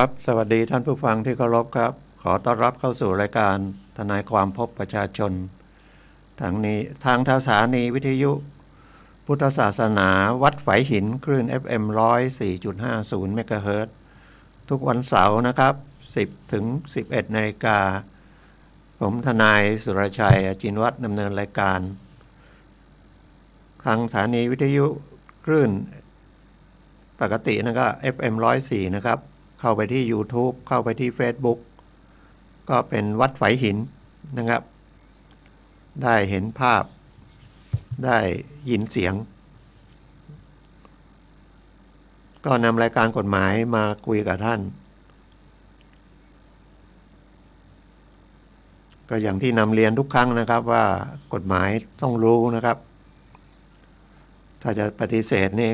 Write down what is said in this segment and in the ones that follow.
ครับสวัสดีท่านผู้ฟังที่เคารพครับขอต้อนรับเข้าสู่รายการทนายความพบประชาชนทางสถานีวิทยุพุทธศาสนาวัดฝายหินคลื่น FM 104.50 เมกะเฮิรตซ์ทุกวันเสาร์นะครับ10 ถึง 11 นาฬิกาผมทนายสุรชัยจินวัฒน์ดำเนินรายการทางสถานีวิทยุคลื่นปกตินะครับ FM 104นะครับเข้าไปที่ YouTube เข้าไปที่ Facebook ก็เป็นวัดฝายหินนะครับได้เห็นภาพได้ยินเสียงก็นำรายการกฎหมายมาคุยกับท่านก็อย่างที่นำเรียนทุกครั้งนะครับว่ากฎหมายต้องรู้นะครับถ้าจะปฏิเสธนี่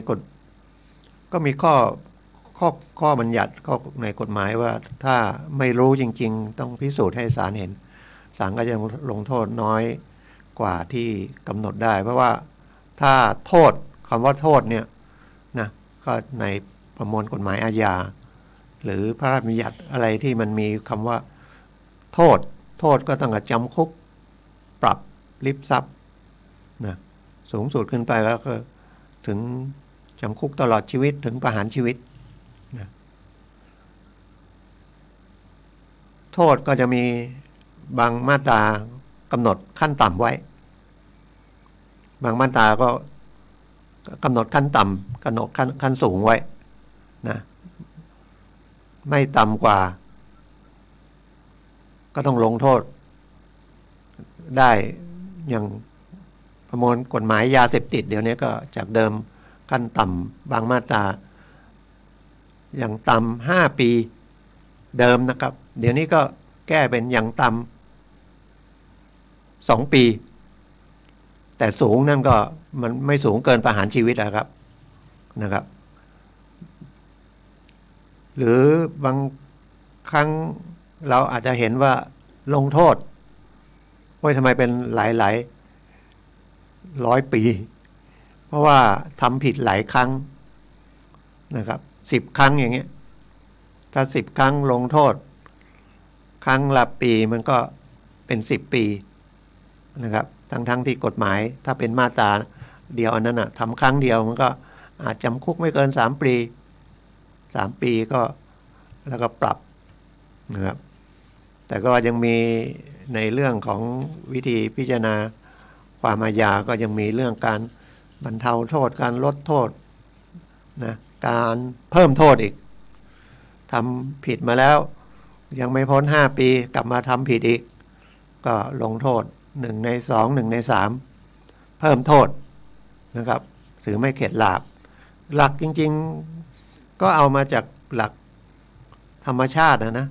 ก็มีข้อบัญญัติข้อในกฎหมายว่าถ้าไม่รู้จริงๆต้องพิสูจน์ให้ศาลเห็นศาลก็จะลงโทษน้อยกว่าที่กำหนดได้เพราะว่าถ้าโทษคำว่าโทษเนี่ยนะก็ในประมวลกฎหมายอาญาหรือพระราชบัญญัติอะไรที่มันมีคำว่าโทษก็ตั้งแต่จำคุกปรับลิบทรัพย์นะสูงสุดขึ้นไปแล้วก็ถึงจำคุกตลอดชีวิตถึงประหารชีวิตนะโทษก็จะมีบางมาตรากำหนดขั้นต่ำไว้บางมาตราก็กำหนดขั้นต่ำกำหนดขั้นสูงไว้นะไม่ต่ำกว่าก็ต้องลงโทษได้อย่างประมวลกฎหมายยาเสพติดเดี๋ยวนี้ก็จากเดิมขั้นต่ำบางมาตราอย่างต่ำ5 ปีเดิมนะครับเดี๋ยวนี้ก็แก้เป็นอย่างต่ำ2 ปีแต่สูงนั่นก็มันไม่สูงเกินประหารชีวิตนะครับหรือบางครั้งเราอาจจะเห็นว่าลงโทษว่าทำไมเป็นหลาย100 ปีเพราะว่าทำผิดหลายครั้งนะครับ10 ครั้งอย่างเงี้ยถ้า10 ครั้งลงโทษครั้งละปีมันก็เป็น10 ปีนะครับทั้งที่กฎหมายถ้าเป็นมาตราเดียวอันนั้นน่ะทำครั้งเดียวมันก็อาจจำคุกไม่เกิน3 ปี3 ปีก็แล้วก็ปรับนะครับแต่ก็ยังมีในเรื่องของวิธีพิจารณาความอาญาก็ยังมีเรื่องการบรรเทาโทษการลดโทษนะการเพิ่มโทษอีกทำผิดมาแล้วยังไม่พ้น5 ปีกลับมาทำผิดอีกก็ลงโทษ1 ใน 2 1 ใน 3เพิ่มโทษนะครับถือไม่เข็ดหลาบหลักจริงๆก็เอามาจากหลักธรรมชาตินะ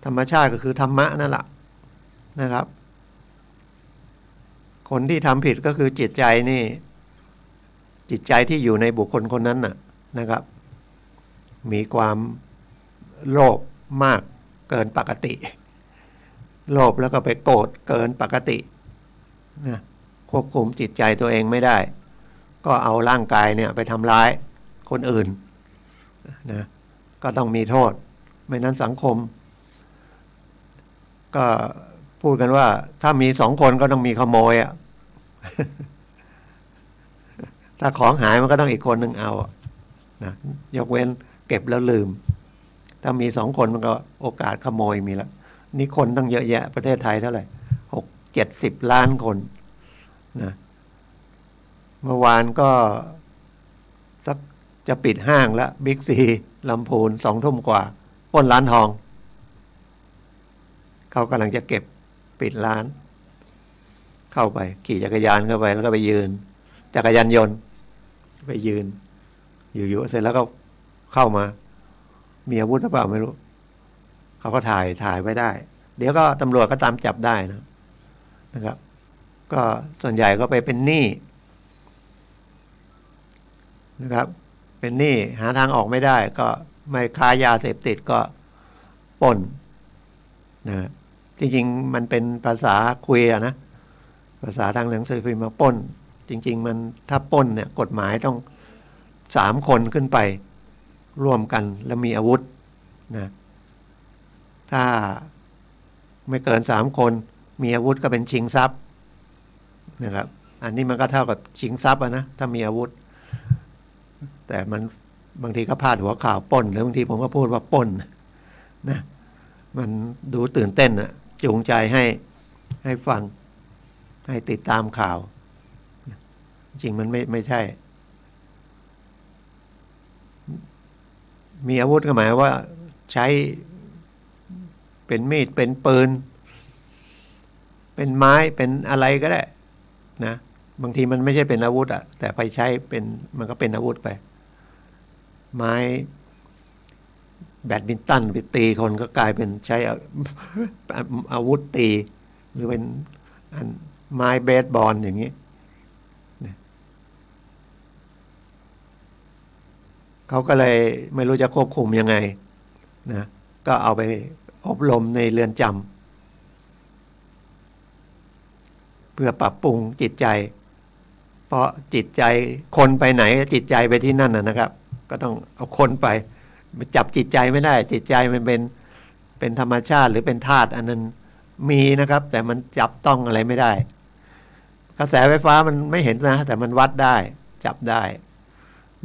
ธรรมชาติก็คือธรรมะนั่นแหละนะครับคนที่ทำผิดก็คือจิตใจที่อยู่ในบุคคลคนนั้นนะครับมีความโลภมากเกินปกติโลภแล้วก็ไปโกรธเกินปกตินะควบคุมจิตใจตัวเองไม่ได้ก็เอาร่างกายเนี่ยไปทำร้ายคนอื่นนะก็ต้องมีโทษไม่นั้นสังคมก็พูดกันว่าถ้ามี2 คนก็ต้องมีขโมยถ้าของหายมันก็ต้องอีกคนหนึ่งเอานะยกเว้นเก็บแล้วลืมถ้ามี2 คนมันก็โอกาสขโมยมีแล้วนี่คนต้องเยอะแยะประเทศไทยเท่าไหร่60-70 ล้านคนนะเมื่อวานก็จะปิดห้างแล้วบิ๊กซีลำพูน20 ทุ่มกว่าปล้นร้านทองเขากำลังจะเก็บปิดร้านเข้าไปขี่จักรยานเข้าไปแล้วก็ไปยืนจักรยานยนต์ไปยืนอยู่ๆเสร็จแล้วก็เข้ามามีอาวุธหรือเปล่าไม่รู้เขาก็ถ่ายไว้ได้เดี๋ยวก็ตำรวจก็ตามจับได้นะครับก็ส่วนใหญ่ก็ไปเป็นหนี้นะครับเป็นหนี้หาทางออกไม่ได้ก็ไม่ค้ายาเสพติดก็ปล้นนะจริงๆมันเป็นภาษาคุยนะภาษาทางหนังสือพิมพ์มาปล้นจริงๆมันถ้าปล้นเนี่ยกฎหมายต้อง3 คนขึ้นไปร่วมกันแล้วมีอาวุธ นะถ้าไม่เกิน3 คนมีอาวุธก็เป็นชิงทรัพย์นะครับอันนี้มันก็เท่ากับชิงทรัพย์นะถ้ามีอาวุธแต่มันบางทีก็พาดหัวข่าวปล้นหรือบางทีผมก็พูดว่าปล้นนะมันดูตื่นเต้นนะจูงใจให้ฟังให้ติดตามข่าวจริงมันไม่ใช่มีอาวุธก็หมายว่าใช้เป็นมีดเป็นปืนเป็นไม้เป็นอะไรก็ได้นะบางทีมันไม่ใช่เป็นอาวุธแต่ไปใช้เป็นมันก็เป็นอาวุธไปไม้แบดมินตันไปตีคนก็กลายเป็นใช้อาวุธตีหรือเป็นไม้เบสบอลอย่างนี้เขาก็เลยไม่รู้จะควบคุมยังไงนะก็เอาไปอบรมในเรือนจำเพื่อปรับปรุงจิตใจเพราะจิตใจคนไปไหนจิตใจไปที่นั่นนะครับก็ต้องเอาคนไปจับจิตใจไม่ได้จิตใจมันเป็นธรรมชาติหรือเป็นธาตุอันนั้นมีนะครับแต่มันจับต้องอะไรไม่ได้กระแสไฟฟ้ามันไม่เห็นนะแต่มันวัดได้จับได้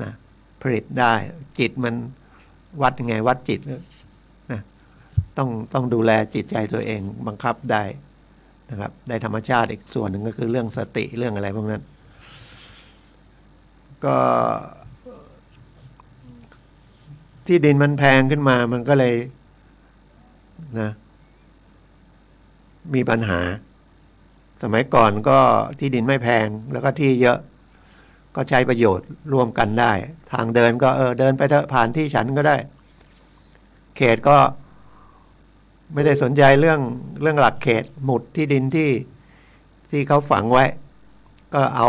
นะผลิตได้จิตมันวัดยังไงวัดจิตนะต้องดูแลจิตใจตัวเองบังคับได้นะครับได้ธรรมชาติอีกส่วนหนึ่งก็คือเรื่องสติเรื่องอะไรพวกนั้นก็ที่ดินมันแพงขึ้นมามันก็เลยนะมีปัญหาสมัยก่อนก็ที่ดินไม่แพงแล้วก็ที่เยอะก็ใช้ประโยชน์ร่วมกันได้ทางเดินก็เดินไปเถอะผ่านที่ฉันก็ได้เขตก็ไม่ได้สนใจเรื่องหลักเขตหมุดที่ดินที่เขาฝังไว้ก็เอ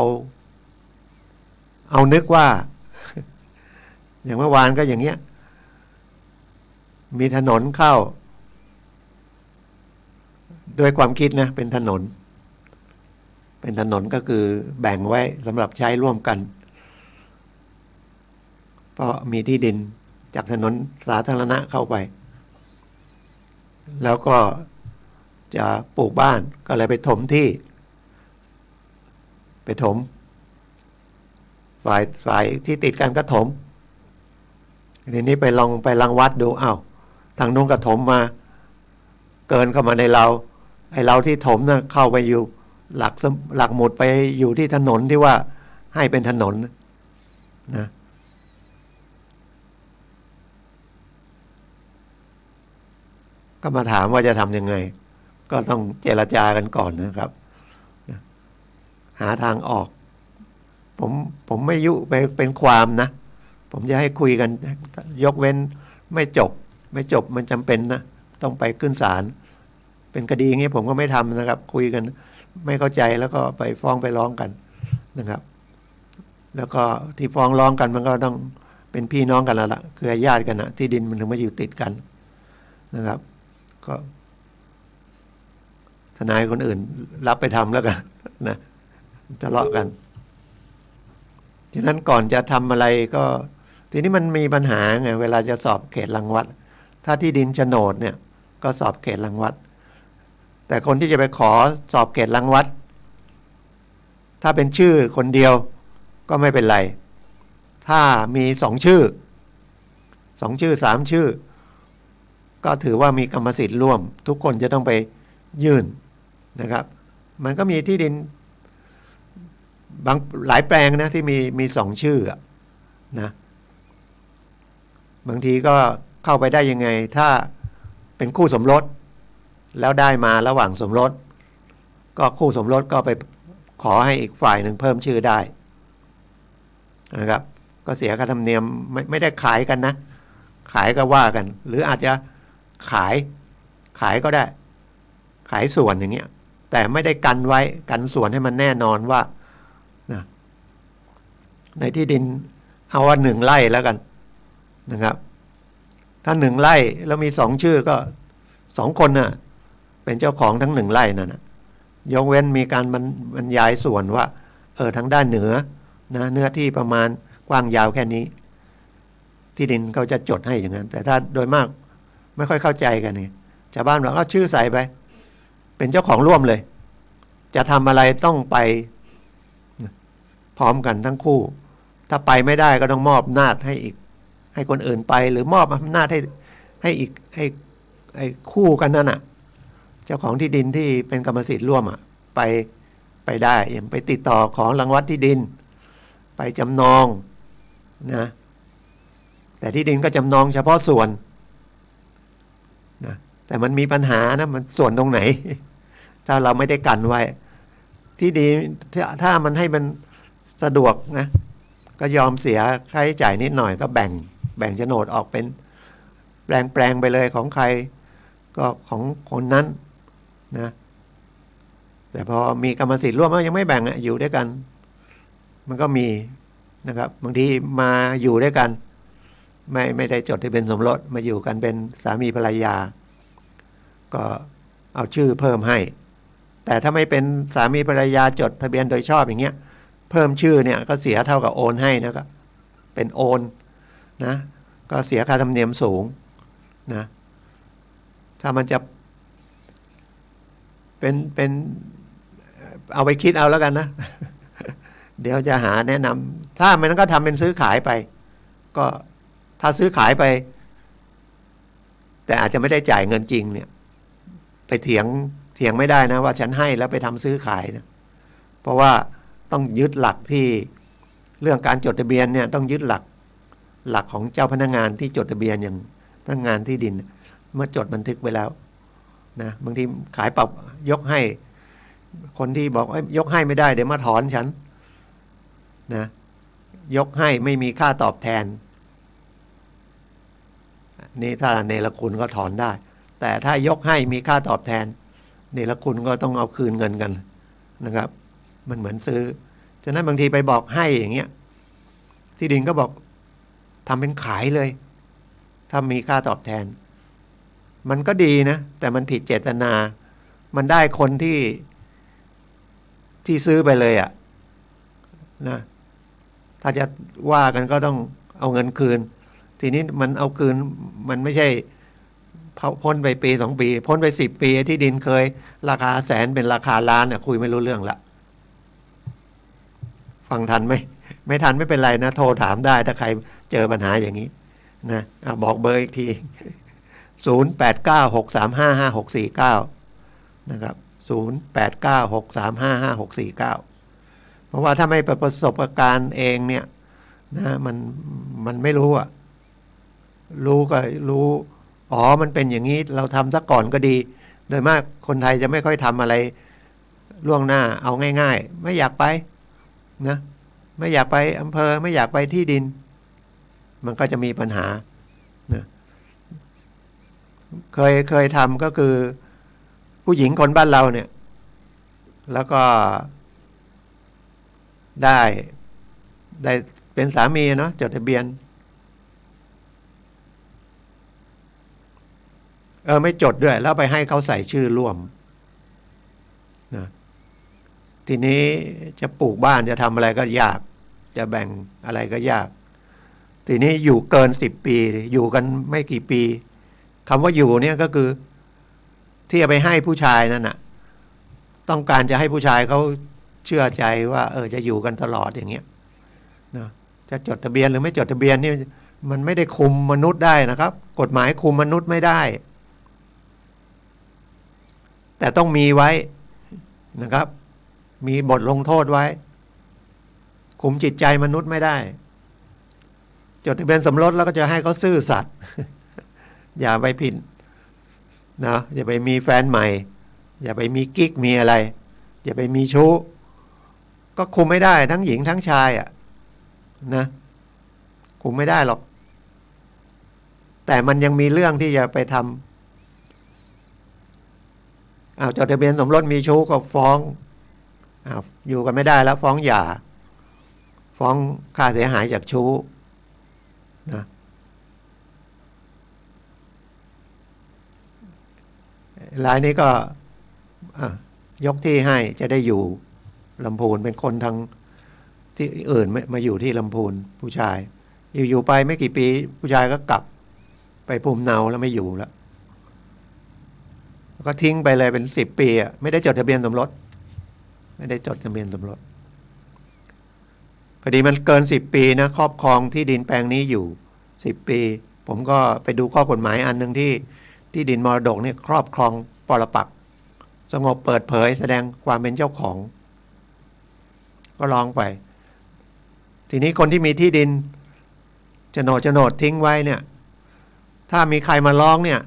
านึกว่าอย่างเมื่อวานก็อย่างเงี้ยมีถนนเข้าด้วยความคิดนะเป็นถนนก็คือแบ่งไว้สำหรับใช้ร่วมกันเพราะมีที่ดินจากถนนสาธารณะเข้าไปแล้วก็จะปลูกบ้านก็เลยไปถมที่ไปถมฝ่ายที่ติดกันก็ถมทีนี้ไปรังวัดดูอ้าวทางนู้นก็ถมมาเกินเข้ามาในเราไอ้เราที่ถมน่ะเข้าไปอยู่หลักหมุดไปอยู่ที่ถนนที่ว่าให้เป็นถนนนะก็มาถามว่าจะทำยังไงก็ต้องเจรจากันก่อนนะครับหาทางออกผมไม่ยุไปเป็นความนะผมจะให้คุยกันยกเว้นไม่จบมันจำเป็นนะต้องไปขึ้นศาลเป็นคดีอย่างนี้ผมก็ไม่ทำนะครับคุยกันไม่เข้าใจแล้วก็ไปฟ้องไปร้องกันนะครับแล้วก็ที่ฟ้องร้องกันมันก็ต้องเป็นพี่น้องกันแล้วล่ะคือญาติกันนะที่ดินมันถึงมาอยู่ติดกันนะครับก็ทนายคนอื่นรับไปทำแล้วกันนะทะเลาะกันฉะนั้นก่อนจะทำอะไรก็ทีนี้มันมีปัญหาไงเวลาจะสอบเขตรังวัดถ้าที่ดินโฉนดเนี่ยก็สอบเขตรังวัดแต่คนที่จะไปขอสอบเขตรังวัดถ้าเป็นชื่อคนเดียวก็ไม่เป็นไรถ้ามี2 ชื่อ3 ชื่อก็ถือว่ามีกรรมสิทธิ์ร่วมทุกคนจะต้องไปยื่นนะครับมันก็มีที่ดินหลายแปลงนะที่มี2 ชื่อนะบางทีก็เข้าไปได้ยังไงถ้าเป็นคู่สมรสแล้วได้มาระหว่างสมรสก็คู่สมรสก็ไปขอให้อีกฝ่ายหนึ่งเพิ่มชื่อได้นะครับก็เสียค่าธรรมเนียมไม่ได้ขายกันนะขายก็ว่ากันหรืออาจจะขายก็ได้ขายส่วนอย่างเงี้ยแต่ไม่ได้กันไว้กันส่วนให้มันแน่นอนว่านะในที่ดินเอาว่า1 ไร่แล้วกันนะครับถ้า1 ไร่แล้วมี2 ชื่อก็2 คนน่ะเป็นเจ้าของทั้ง1 ไร่นั่นนะยกเว้นมีการบรรยายส่วนว่าทางด้านเหนือนะเนื้อที่ประมาณกว้างยาวแค่นี้ที่ดินเขาจะจดให้อย่างนั้นแต่ถ้าโดยมาก ไม่ค่อยเข้าใจกันนี่ชาวบ้านบอกเอาชื่อใส่ไปเป็นเจ้าของร่วมเลยจะทำอะไรต้องไปพร้อมกันทั้งคู่ถ้าไปไม่ได้ก็ต้องมอบอำนาจให้อีกให้คนอื่นไปหรือมอบอำนาจให้อีกให้คู่กันนั่นน่ะเจ้าของที่ดินที่เป็นกรรมสิทธิ์ร่วมไปได้อย่างไปติดต่อของรังวัดที่ดินไปจำนองนะแต่ที่ดินก็จำนองเฉพาะส่วนนะแต่มันมีปัญหานะมันส่วนตรงไหนถ้าเราไม่ได้กันไว้ที่ดีถ้ามันให้มันสะดวกนะก็ยอมเสียค่าใช้จ่ายนิดหน่อยก็แบ่งโฉนดออกเป็นแปลงไปเลยของใครก็ของคนนั้นนะแต่พอมีกรรมสิทธิ์ร่วมยังไม่แบ่งอยู่ด้วยกันมันก็มีนะครับบางทีมาอยู่ด้วยกันไม่ได้จดทะเบียนสมรสมาอยู่กันเป็นสามีภรรยาก็เอาชื่อเพิ่มให้แต่ถ้าไม่เป็นสามีภรรยาจดทะเบียนโดยชอบอย่างเงี้ยเพิ่มชื่อเนี่ยก็เสียเท่ากับโอนให้นะครับเป็นโอนนะก็เสียค่าธรรมเนียมสูงนะถ้ามันจะเป็นเอาไปคิดเอาแล้วกันนะ เดี๋ยวจะหาแนะนำถ้ามันก็ทำเป็นซื้อขายไปก็ถ้าซื้อขายไปแต่อาจจะไม่ได้จ่ายเงินจริงเนี่ยไปเถียงไม่ได้นะว่าฉันให้แล้วไปทำซื้อขายนะเพราะว่าต้องยึดหลักที่เรื่องการจดทะเบียนเนี่ยต้องยึดหลักของเจ้าพนักงานที่จดทะเบียนอย่างพนักงานที่ดินเมื่อจดบันทึกไว้แล้วนะบางทีขายปรับยกให้คนที่บอกยกให้ไม่ได้เดี๋ยวมาถอนฉันนะยกให้ไม่มีค่าตอบแทนนี่ถ้าเนรคุณก็ถอนได้แต่ถ้ายกให้มีค่าตอบแทนเนรคุณก็ต้องเอาคืนเงินกันนะครับมันเหมือนซื้อฉะนั้นบางทีไปบอกให้อย่างเงี้ยที่ดินก็บอกทำเป็นขายเลยถ้ามีค่าตอบแทนมันก็ดีนะแต่มันผิดเจตนามันได้คนที่ซื้อไปเลยอ่ะนะถ้าจะว่ากันก็ต้องเอาเงินคืนทีนี้มันเอาคืนมันไม่ใช่พ้นไปปี2 ปีพ้นไป10 ปีที่ดินเคยราคาแสนเป็นราคาล้านเนี่ยคุยไม่รู้เรื่องละฟังทันไหมไม่ทันไม่เป็นไรนะโทรถามได้ถ้าใครเจอปัญหาอย่างนี้นะบอกเบอร์อีกที0896355649นะครับ0896355649เพราะว่าถ้าไม่ประสบการณ์เองเนี่ยนะมันไม่รู้อ่ะรู้ก็รู้อ๋อมันเป็นอย่างนี้เราทำซะก่อนก็ดีโดยมากคนไทยจะไม่ค่อยทำอะไรล่วงหน้าเอาง่ายๆไม่อยากไปนะไม่อยากไปอำเภอไม่อยากไปที่ดินมันก็จะมีปัญหานะเคยทำก็คือผู้หญิงคนบ้านเราเนี่ยแล้วก็ได้เป็นสามีเนาะจดทะเบียนไม่จดด้วยแล้วไปให้เขาใส่ชื่อร่วมนะทีนี้จะปลูกบ้านจะทำอะไรก็ยากจะแบ่งอะไรก็ยากทีนี้อยู่เกิน10 ปีอยู่กันไม่กี่ปีคำว่าอยู่เนี่ยก็คือที่จะไปให้ผู้ชายนั่นน่ะต้องการจะให้ผู้ชายเขาเชื่อใจว่าจะอยู่กันตลอดอย่างเงี้ยนะจะจดทะเบียนหรือไม่จดทะเบียนนี่มันไม่ได้คุมมนุษย์ได้นะครับกฎหมายคุมมนุษย์ไม่ได้แต่ต้องมีไว้นะครับมีบทลงโทษไว้คุมจิตใจมนุษย์ไม่ได้จดทะเบียนสมรสแล้วก็จะให้เขาซื่อสัตย์อย่าไปผิดนะอย่าไปมีแฟนใหม่อย่าไปมีกิ๊กมีอะไรอย่าไปมีชู้ก็คุมไม่ได้ทั้งหญิงทั้งชายอ่ะนะคุมไม่ได้หรอกแต่มันยังมีเรื่องที่จะไปทำจดทะเบียนสมรสมีชู้ก็ฟ้องอยู่กันไม่ได้แล้วฟ้องหย่าฟ้องค่าเสียหายจากชู้นะรายนี้ก็ยกที่ให้จะได้อยู่ลำพูนเป็นคนทางที่อื่นมาอยู่ที่ลำพูนผู้ชายอยู่ไปไม่กี่ปีผู้ชายก็กลับไปภูมิเนาแล้วไม่อยู่แล้ว ก็ทิ้งไปเลยเป็น10 ปีอ่ะไม่ได้จดทะเบียนสมรสไม่ได้จดทะเบียนสมรสพอดีมันเกิน10 ปีนะครอบครองที่ดินแปลงนี้อยู่10 ปีผมก็ไปดูข้อกฎหมายอันหนึ่งที่ดินมรดกเนี่ยครอบครองปรปักษ์สงบเปิดเผยแสดงความเป็นเจ้าของก็ร้องไปทีนี้คนที่มีที่ดินโฉนดทิ้งไว้เนี่ยถ้ามีใครมาร้องเนี่ย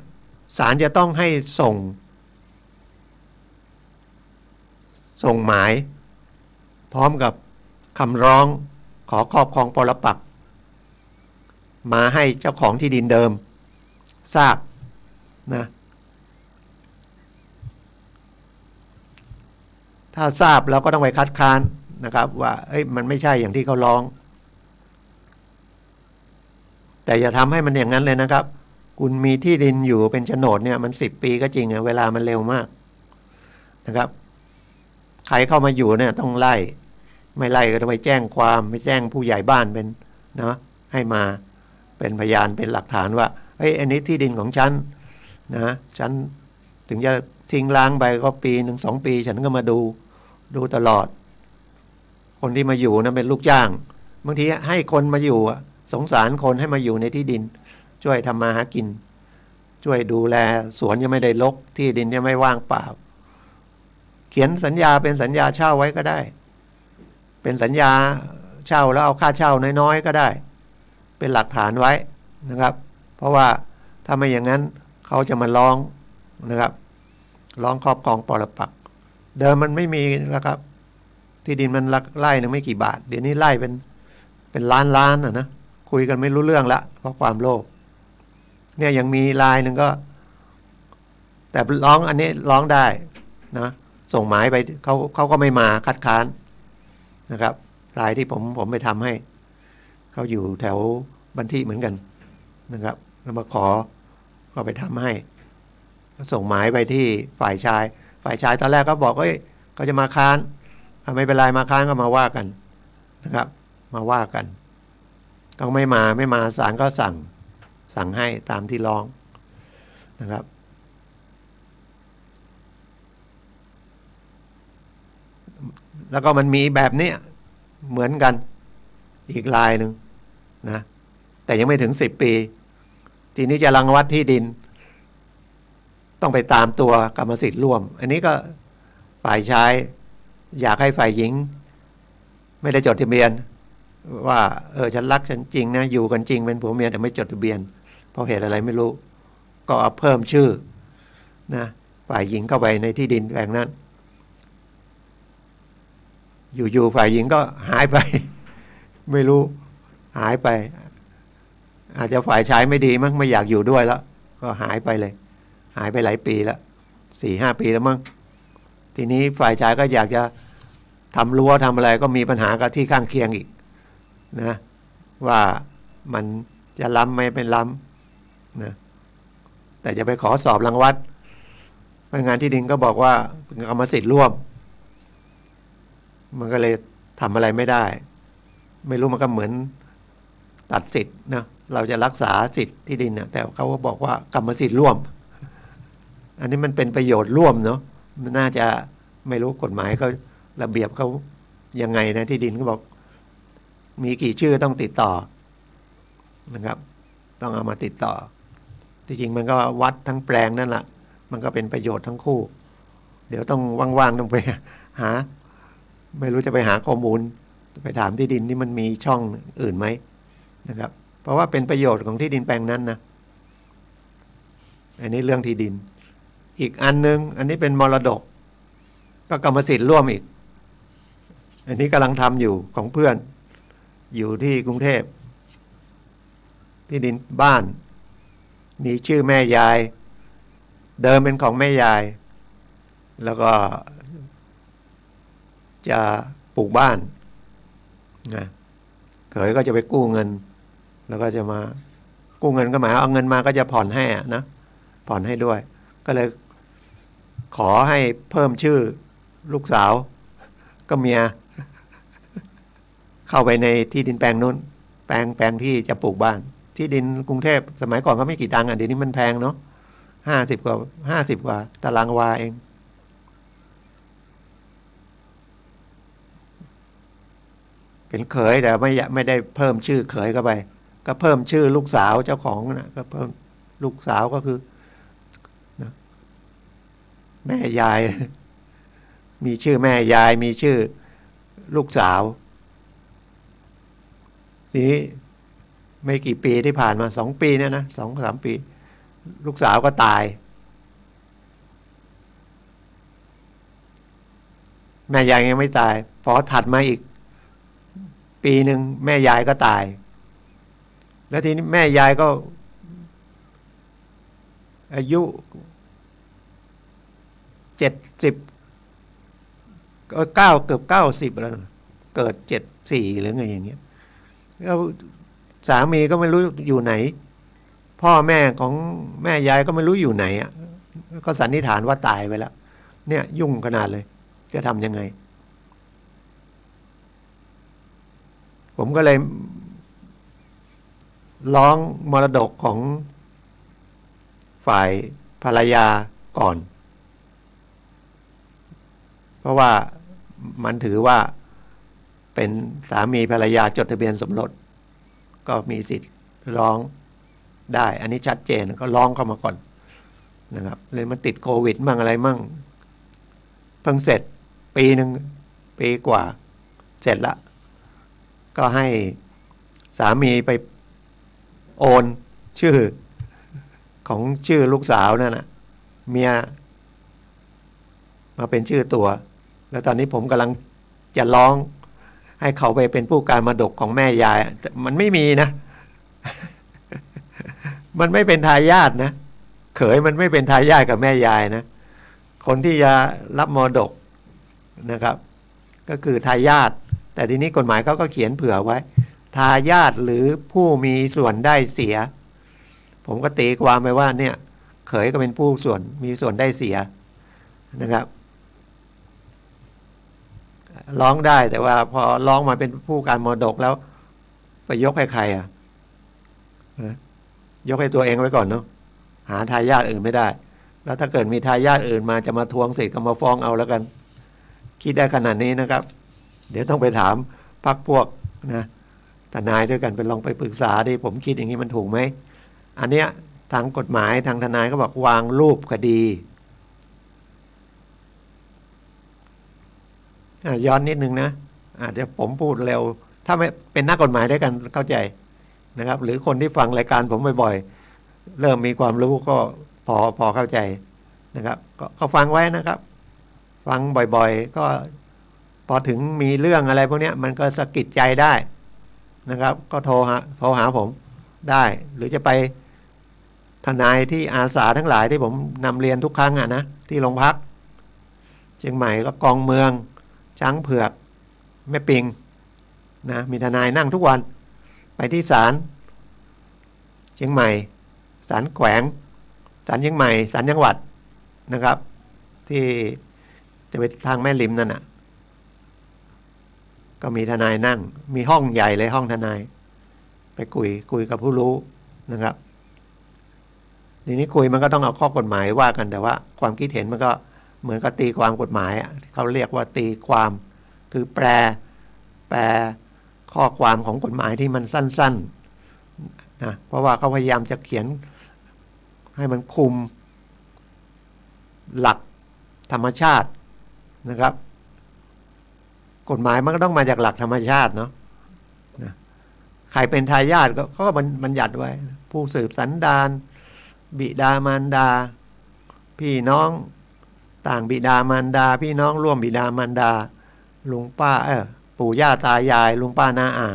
ศาลจะต้องให้ส่งหมายพร้อมกับคำร้องขอครอบครองปรปักษ์มาให้เจ้าของที่ดินเดิมทราบนะถ้าทราบเราก็ต้องไปคัดค้านนะครับว่ามันไม่ใช่อย่างที่เขาร้องแต่อย่าทำให้มันอย่างนั้นเลยนะครับคุณมีที่ดินอยู่เป็นโฉนดเนี่ยมัน10 ปีก็จริงอะเวลามันเร็วมากนะครับใครเข้ามาอยู่เนี่ยต้องไล่ไม่ไล่ก็ต้องไปแจ้งความไปแจ้งผู้ใหญ่บ้านเป็นนะให้มาเป็นพยานเป็นหลักฐานว่าอันนี้ที่ดินของฉันนะฉันถึงจะทิ้งล้างไปก็ปี 1-2 ปีฉันก็มาดูตลอดคนที่มาอยู่นะเป็นลูกจ้างบางทีให้คนมาอยู่สงสารคนให้มาอยู่ในที่ดินช่วยทำมาหากินช่วยดูแลสวนยังไม่ได้รกที่ดินยังไม่ว่างเปล่าเขียนสัญญาเป็นสัญญาเช่าไว้ก็ได้เป็นสัญญาเช่าแล้วเอาค่าเช่าน้อยๆก็ได้เป็นหลักฐานไว้นะครับเพราะว่าถ้าไม่อย่างนั้นเขาจะมาร้องนะครับร้องครอบครองปรปักษ์เดิมมันไม่มีแล้วครับที่ดินมันไร่นึงไม่กี่บาทเดี๋ยวนี้ไร่เป็นล้านนะคุยกันไม่รู้เรื่องละเพราะความโลภเนี่ยยังมีรายหนึ่งก็แต่ร้องอันนี้ร้องได้นะส่งหมายไปเขาก็ไม่มาคัดค้านนะครับรายที่ผมไปทำให้เขาอยู่แถวบันทีเหมือนกันนะครับแล้วมาขอก็ไปทำให้ส่งหมายไปที่ฝ่ายชายตอนแรกก็บอกเขาจะมาค้านไม่เป็นไรมาค้านก็มาว่ากันนะครับมาว่ากันต้องไม่มาศาลก็สั่งให้ตามที่ร้องนะครับแล้วก็มันมีแบบนี้เหมือนกันอีกรายหนึ่งนะแต่ยังไม่ถึง10 ปีทีนี้จะรังวัดที่ดินต้องไปตามตัวกรรมสิทธิ์ร่วมอันนี้ก็ฝ่ายชายอยากให้ฝ่ายหญิงไม่ได้จดทะเบียนว่าฉันรักฉันจริงนะอยู่กันจริงเป็นผัวเมียแต่ไม่จดทะเบียนเพราะเหตุอะไรไม่รู้ก็เอาเพิ่มชื่อนะฝ่ายหญิงเข้าไปในที่ดินแปลงนั้นอยู่ฝ่ายหญิงก็หายไปไม่รู้หายไปอาจจะฝ่ายชายไม่ดีมั้งไม่อยากอยู่ด้วยแล้วก็หายไปเลยหายไปหลายปีแล้ว 4-5 ปีแล้วมั้งทีนี้ฝ่ายชายก็อยากจะทำรั้วทำอะไรก็มีปัญหากับที่ข้างเคียงอีกนะว่ามันจะล้ำไม่เป็นล้ำนะแต่จะไปขอสอบรังวัดพนักงานที่ดินก็บอกว่าเป็นกรรมสิทธิ์ร่วมมันก็เลยทำอะไรไม่ได้ไม่รู้มันก็เหมือนตัดสิทธิ์นะเราจะรักษาสิทธิ์ที่ดินนะแต่เขาก็บอกว่ากรรมสิทธิ์ร่วมอันนี้มันเป็นประโยชน์ร่วมเนาะมันน่าจะไม่รู้กฎหมายเขาระเบียบเขายังไงนะที่ดินเขาบอกมีกี่ชื่อต้องติดต่อนะครับต้องเอามาติดต่อที่จริงมันก็วัดทั้งแปลงนั่นแหละมันก็เป็นประโยชน์ทั้งคู่เดี๋ยวต้องว่างๆต้องไปหาไม่รู้จะไปหาข้อมูลไปถามที่ดินที่มันมีช่องอื่นไหมนะครับเพราะว่าเป็นประโยชน์ของที่ดินแปลงนั้นนะอันนี้เรื่องที่ดินอีกอันนึงอันนี้เป็นมรดกก็กรรมสิทธิ์ร่วมอีกอันนี้กำลังทำอยู่ของเพื่อนอยู่ที่กรุงเทพที่ดินบ้านมีชื่อแม่ยายเดิมเป็นของแม่ยายแล้วก็จะปลูกบ้านนะเขยก็จะไปกู้เงินแล้วก็จะมากู้เงินก็หมายเอาเงินมาก็จะผ่อนให้นะผ่อนให้ด้วยก็เลยขอให้เพิ่มชื่อลูกสาวก็เมียเข้าไปในที่ดินแปลงนู้นแปลงที่จะปลูกบ้านที่ดินกรุงเทพสมัยก่อนก็ไม่กี่ตังค์เดี๋ยวนี้มันแพงเนาะ 50 กว่าตารางวาเองเป็นเขยแต่ไม่ได้เพิ่มชื่อเขยเข้าไปก็เพิ่มชื่อลูกสาวเจ้าของนะก็เพิ่มลูกสาวก็คือนะแม่ยายมีชื่อแม่ยายมีชื่อลูกสาวทีนี้ไม่กี่ปีที่ผ่านมา2 ปีเนี่ยนะ2-3 ปีลูกสาวก็ตายแม่ยายยังไม่ตายพอถัดมาอีกปีหนึ่งแม่ยายก็ตายแล้วทีนี้แม่ยายก็อายุ70เกือบ90แล้วเกิด74หรือไงอย่างเงี้ยแล้วสามีก็ไม่รู้อยู่ไหนพ่อแม่ของแม่ยายก็ไม่รู้อยู่ไหนอ่ะก็สันนิษฐานว่าตายไปแล้วเนี่ยยุ่งขนาดเลยจะทำยังไงผมก็เลยร้องมรดกของฝ่ายภรรยาก่อนเพราะว่ามันถือว่าเป็นสามีภรรยาจดทะเบียนสมรสก็มีสิทธิ์ร้องได้อันนี้ชัดเจนก็ร้องเข้ามาก่อนนะครับเลยมันติดโควิดมั่งอะไรมั่งเพิ่งเสร็จปีหนึ่งปีกว่าเสร็จละก็ให้สามีไปโอนชื่อของชื่อลูกสาวนั่นนะเมียมาเป็นชื่อตัวแล้วตอนนี้ผมกำลังจะร้องให้เขาไปเป็นผู้การมรดกของแม่ยายมันไม่มีนะ มันไม่เป็นทายาทนะเขยมันไม่เป็นทายาทกับแม่ยายนะคนที่จะรับมรดกนะครับก็คือทายาทแต่ทีนี้กฎหมายเขาก็เขียนเผื่อไว้ทายาทหรือผู้มีส่วนได้เสียผมก็ตีความไปว่าเนี่ยเขยก็เป็นผู้มีส่วนได้เสียนะครับร้องได้แต่ว่าพอร้องมาเป็นผู้การมรดกแล้วไปยกให้ใครอ่ะยกให้ตัวเองไว้ก่อนเนาะหาทายาทอื่นไม่ได้แล้วถ้าเกิดมีทายาทอื่นมาจะมาทวงสิทธิ์ก็มาฟ้องเอาแล้วกันคิดได้ขนาดนี้นะครับเดี๋ยวต้องไปถามพรรคพวกนะทนายด้วยกันไปลองไปปรึกษาดิผมคิดอย่างนี้มันถูกไหมอันเนี้ยทางกฎหมายทางทนายก็บอกวางรูปคดีย้อนนิดนึงนะอาจจะผมพูดเร็วถ้าไม่เป็นนักกฎหมายด้วยกันเข้าใจนะครับหรือคนที่ฟังรายการผมบ่อยๆเริ่มมีความรู้ก็พอเข้าใจนะครับก็ฟังไว้นะครับฟังบ่อยๆก็พอถึงมีเรื่องอะไรพวกนี้มันก็สะกิดใจได้นะครับก็โทรหาผมได้หรือจะไปทนายที่อาสาทั้งหลายที่ผมนำเรียนทุกครั้งนะที่โรงพักเชียงใหม่ก็กองเมืองช้างเผือกแม่ปิงนะมีทนายนั่งทุกวันไปที่ศาลเชียงใหม่ศาลแขวงศาลเชียงใหม่ศาลจังหวัดนะครับที่จะไปทางแม่ริมนั่นน่ะก็มีทนายนั่งมีห้องใหญ่เลยห้องทนายไปคุยกับผู้รู้นะครับทีนี้คุยมันก็ต้องเอาข้อกฎหมายว่ากันแต่ว่าความคิดเห็นมันก็เหมือนกับตีความกฎหมายเขาเรียกว่าตีความคือแปลข้อความของกฎหมายที่มันสั้นๆนะเพราะว่าเขาพยายามจะเขียนให้มันคุมหลักธรรมชาตินะครับกฎหมายมันก็ต้องมาจากหลักธรรมชาติเนาะนะใครเป็นทายาทก็บัญญัติไว้ผู้สืบสันดานบิดามารดาพี่น้องต่างบิดามารดาพี่น้องร่วมบิดามารดาลุงป้าปู่ย่าตายายลุงป้าน้าอา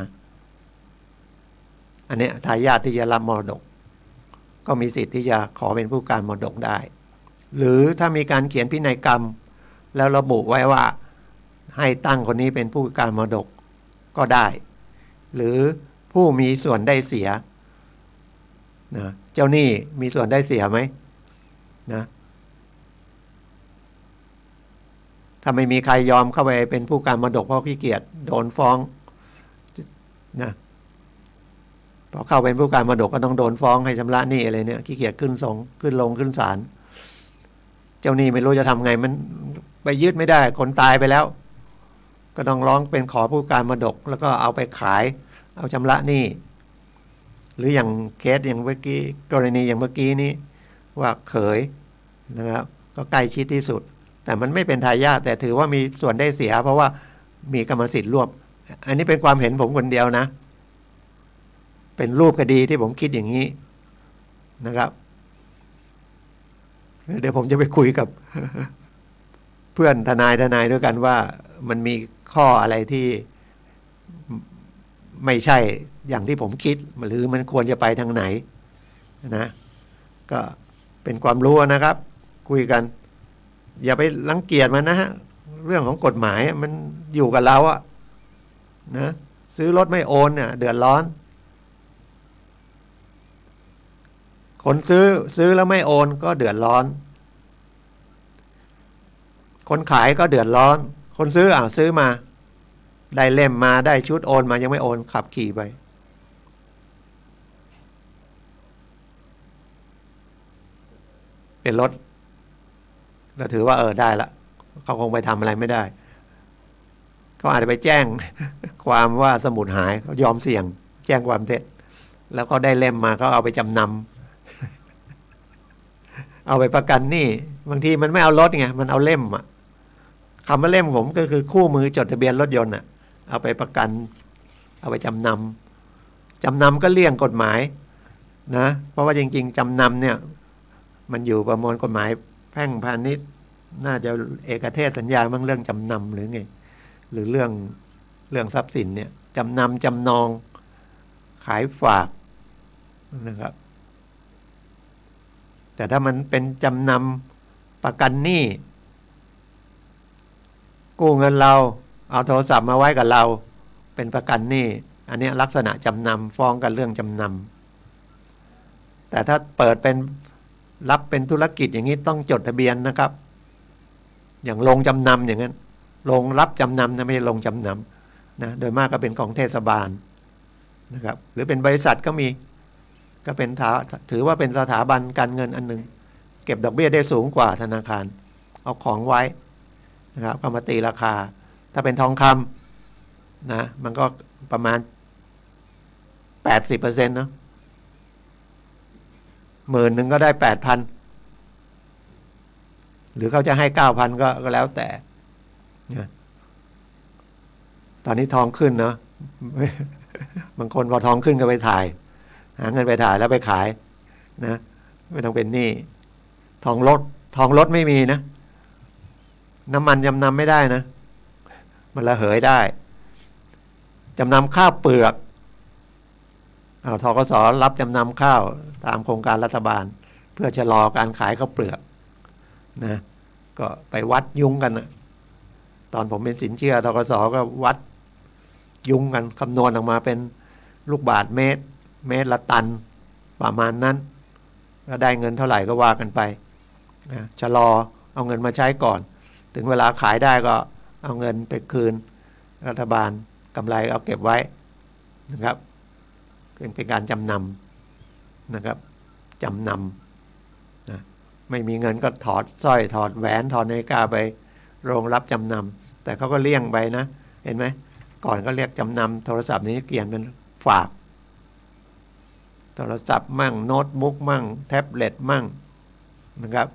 อันเนี้ยทายาทที่จะรับมรดกก็มีสิทธิ์ที่จะขอเป็นผู้การมรดกได้หรือถ้ามีการเขียนพินัยกรรมแล้วระบุไว้ว่าให้ตั้งคนนี้เป็นผู้การมรดกก็ได้หรือผู้มีส่วนได้เสียนะเจ้าหนี้มีส่วนได้เสียไหมนะถ้าไม่มีใครยอมเข้าไปเป็นผู้การมรดกเพราะขี้เกียจโดนฟ้องนะ พอเข้าเป็นผู้การมรดกก็ต้องโดนฟ้องให้ชำระหนี้อะไรเนี่ยขี้เกียจขึ้นศาลเจ้าหนี้ไม่รู้จะทำไงมันไปยึดไม่ได้คนตายไปแล้วก็ต้องร้องเป็นขอผู้การมรดกแล้วก็เอาไปขายเอาชำระหนี้หรืออย่างเคสอย่างเมื่อกี้กรณีอย่างเมื่อกี้นี้ว่าเขยนะครับก็ใกล้ชิดที่สุดแต่มันไม่เป็นทายาทแต่ถือว่ามีส่วนได้เสียเพราะว่ามีกรรมสิทธิ์ร่วมอันนี้เป็นความเห็นผมคนเดียวนะเป็นรูปคดีที่ผมคิดอย่างนี้นะครับเดี๋ยวผมจะไปคุยกับเพื่อนทนายด้วยกันว่ามันมีข้ออะไรที่ไม่ใช่อย่างที่ผมคิดหรือมันควรจะไปทางไหนนะก็เป็นความรู้นะครับคุยกันอย่าไปรังเกียจมันนะฮะเรื่องของกฎหมายมันอยู่กับเราอะนะซื้อรถไม่โอนเนี่ยเดือดร้อนคนซื้อแล้วไม่โอนก็เดือดร้อนคนขายก็เดือดร้อนคนซื้อซื้อมาได้เล่มมาได้ชุดโอนมายังไม่โอนขับขี่ไปเป็นรถเราถือว่าได้ละเขาคงไปทำอะไรไม่ได้เขาอาจจะไปแจ้งความว่าสมุดหายเขายอมเสี่ยงแจ้งความเท็จแล้วก็ได้เล่มมาเขาเอาไปจำนำเอาไปประกันหนี้บางทีมันไม่เอารถไงมันเอาเล่มอะคำว่าเล่มผมก็คือคู่มือจดทะเบียนรถยนต์อะเอาไปประกันเอาไปจำนำก็เลี่ยงกฎหมายนะเพราะว่าจริงๆจำนำเนี่ยมันอยู่ประมวลกฎหมายแพ่งพาณิชย์น่าจะเอกเทศสัญญาบ้างเรื่องจำนำหรือไงหรือเรื่องทรัพย์สินเนี่ยจำนำจำนองขายฝากนะครับแต่ถ้ามันเป็นจำนำประกันหนี้กู้เงินเราเอาโทรศัพท์มาไว้กับเราเป็นประกันหนี้อันนี้ลักษณะจำนำฟ้องกันเรื่องจำนำแต่ถ้าเปิดเป็นรับเป็นธุรกิจอย่างนี้ต้องจดทะเบียนนะครับอย่างลงจำนำอย่างนั้นลงรับจำนำนะไม่ใช่ลงจำนำนะโดยมากก็เป็นของเทศบาลนะครับหรือเป็นบริษัทก็มีก็เป็นถือว่าเป็นสถาบันการเงินอันหนึ่งเก็บดอกเบี้ยได้สูงกว่าธนาคารเอาของไว้นะครับก็มาตีราคาถ้าเป็นทองคำนะมันก็ประมาณ 80% เนาะ10,000ก็ได้ 8,000 หรือเขาจะให้ 9,000 ก็แล้วแต่ตอนนี้ทองขึ้นเนาะบางคนพอทองขึ้นก็ไปถ่ายหาเงินไปถ่ายแล้วไปขายนะไม่ต้องเป็นหนี้ทองรถไม่มีนะน้ำมันจำนำไม่ได้นะมันระเหยได้จำนำข้าวเปลือกธกส.รับจำนำข้าวตามโครงการรัฐบาลเพื่อชะลอการขายข้าวเปลือกนะก็ไปวัดยุ้งกันนะตอนผมเป็นสินเชื่อธกส.ก็วัดยุ้งกันคำนวณออกมาเป็นลูกบาทเมตรละตันประมาณนั้นก็ได้เงินเท่าไหร่ก็ว่ากันไปนะชะลอเอาเงินมาใช้ก่อนถึงเวลาขายได้ก็เอาเงินไปคืนรัฐบาลกำไรเอาเก็บไว้นะครับเป็นการจำนำนะครับจำนำนะไม่มีเงินก็ถอดสร้อยถอดแหวนถอดนาฬิกาไปโรงรับจำนำแต่เขาก็เลี่ยงไปนะเห็นไหมก่อนก็เรียกจำนำโทรศัพท์นี้เปลี่ยนเป็นฝากโทรศัพท์มั่งโน้ตบุ๊กมั่งแท็บเล็ตมั่งนะครับ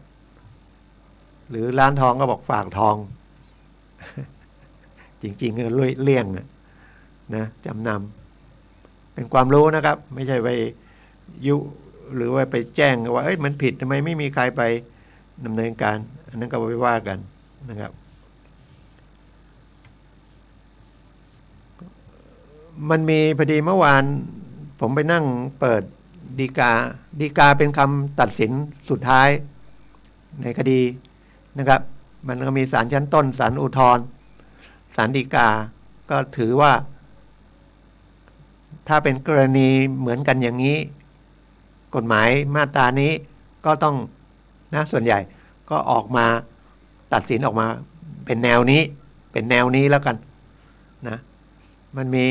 หรือร้านทองก็บอกฝากทองจริงๆก็เลี่ยงนะจำนำเป็นความรู้นะครับไม่ใช่ไปยุหรือว่าไปแจ้งว่ามันผิดทำไมไม่มีใครไปดำเนินการอันนั้นก็ไปว่ากันนะครับมันมีพอดีเมื่อวานผมไปนั่งเปิดฎีกาเป็นคำตัดสินสุดท้ายในคดีนะครับมันก็มีศาลชั้นต้นศาลอุทธรณ์ศาลฎีกาก็ถือว่าถ้าเป็นกรณีเหมือนกันอย่างนี้กฎหมายมาตรานี้ก็ต้องนะส่วนใหญ่ก็ออกมาตัดสินออกมาเป็นแนวนี้แล้วกันนะมันมี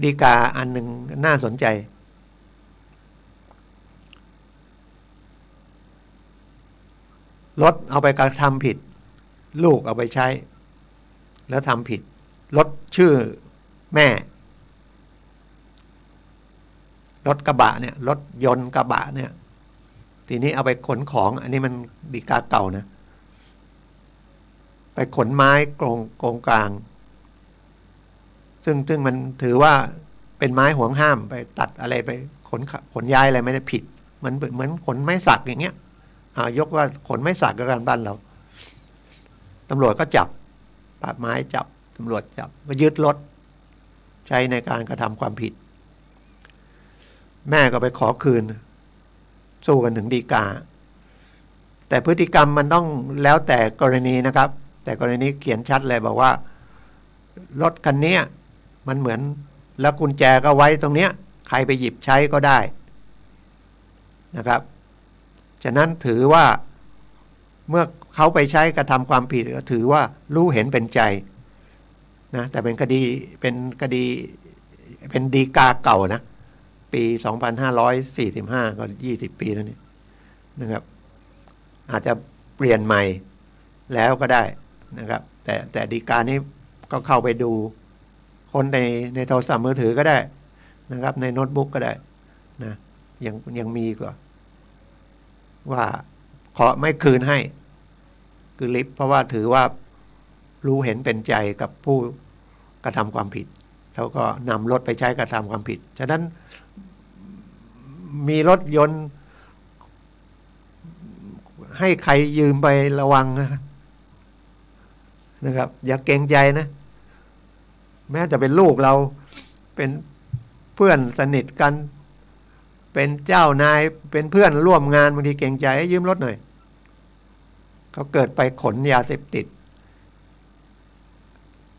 ฎีกาอันหนึ่งน่าสนใจรถเอาไปกระทำผิดลูกเอาไปใช้แล้วทำผิดรถชื่อแม่รถกระบะเนี่ยรถยนต์กระบะเนี่ยทีนี้เอาไปขนของอันนี้มันฎีกาเก่านะไปขนไม้โกงกลางซึ่งมันถือว่าเป็นไม้ห่วงห้ามไปตัดอะไรไปขนย้ายอะไรไม่ได้ผิดเหมือนขนไม้สักอย่างเงี้ยยกว่าขนไม้สักกับการบ้านเราตำรวจก็จับป่าไม้จับตำรวจจับก็ยึดรถใช้ในการกระทำความผิดแม่ก็ไปขอคืนสู้กันถึงฎีกาแต่พฤติกรรมมันต้องแล้วแต่กรณีนะครับแต่กรณีเขียนชัดเลยบอกว่ารถคันนี้มันเหมือนแล้วกุญแจก็ไว้ตรงเนี้ยใครไปหยิบใช้ก็ได้นะครับฉะนั้นถือว่าเมื่อเขาไปใช้กระทำความผิดก็ถือว่ารู้เห็นเป็นใจนะแต่เป็นคดีเป็นฎีกาเก่านะปี2545ก็20ปีแล้วนี่นะครับอาจจะเปลี่ยนใหม่แล้วก็ได้นะครับแต่ฎีกานี้ก็เข้าไปดูคนในโทรศัพท์มือถือก็ได้นะครับในโน้ตบุ๊กก็ได้นะยังมีกว่าขอไม่คืนให้คือลิฟเพราะว่าถือว่ารู้เห็นเป็นใจกับผู้กระทำความผิดแล้วก็นำรถไปใช้กระทำความผิดฉะนั้นมีรถยนต์ให้ใครยืมไประวังนะครับอย่าเกรงใจนะแม้จะเป็นลูกเราเป็นเพื่อนสนิทกันเป็นเจ้านายเป็นเพื่อนร่วมงานบางทีเกรงใจให้ยืมรถหน่อยเขาเกิดไปขนยาเสพติด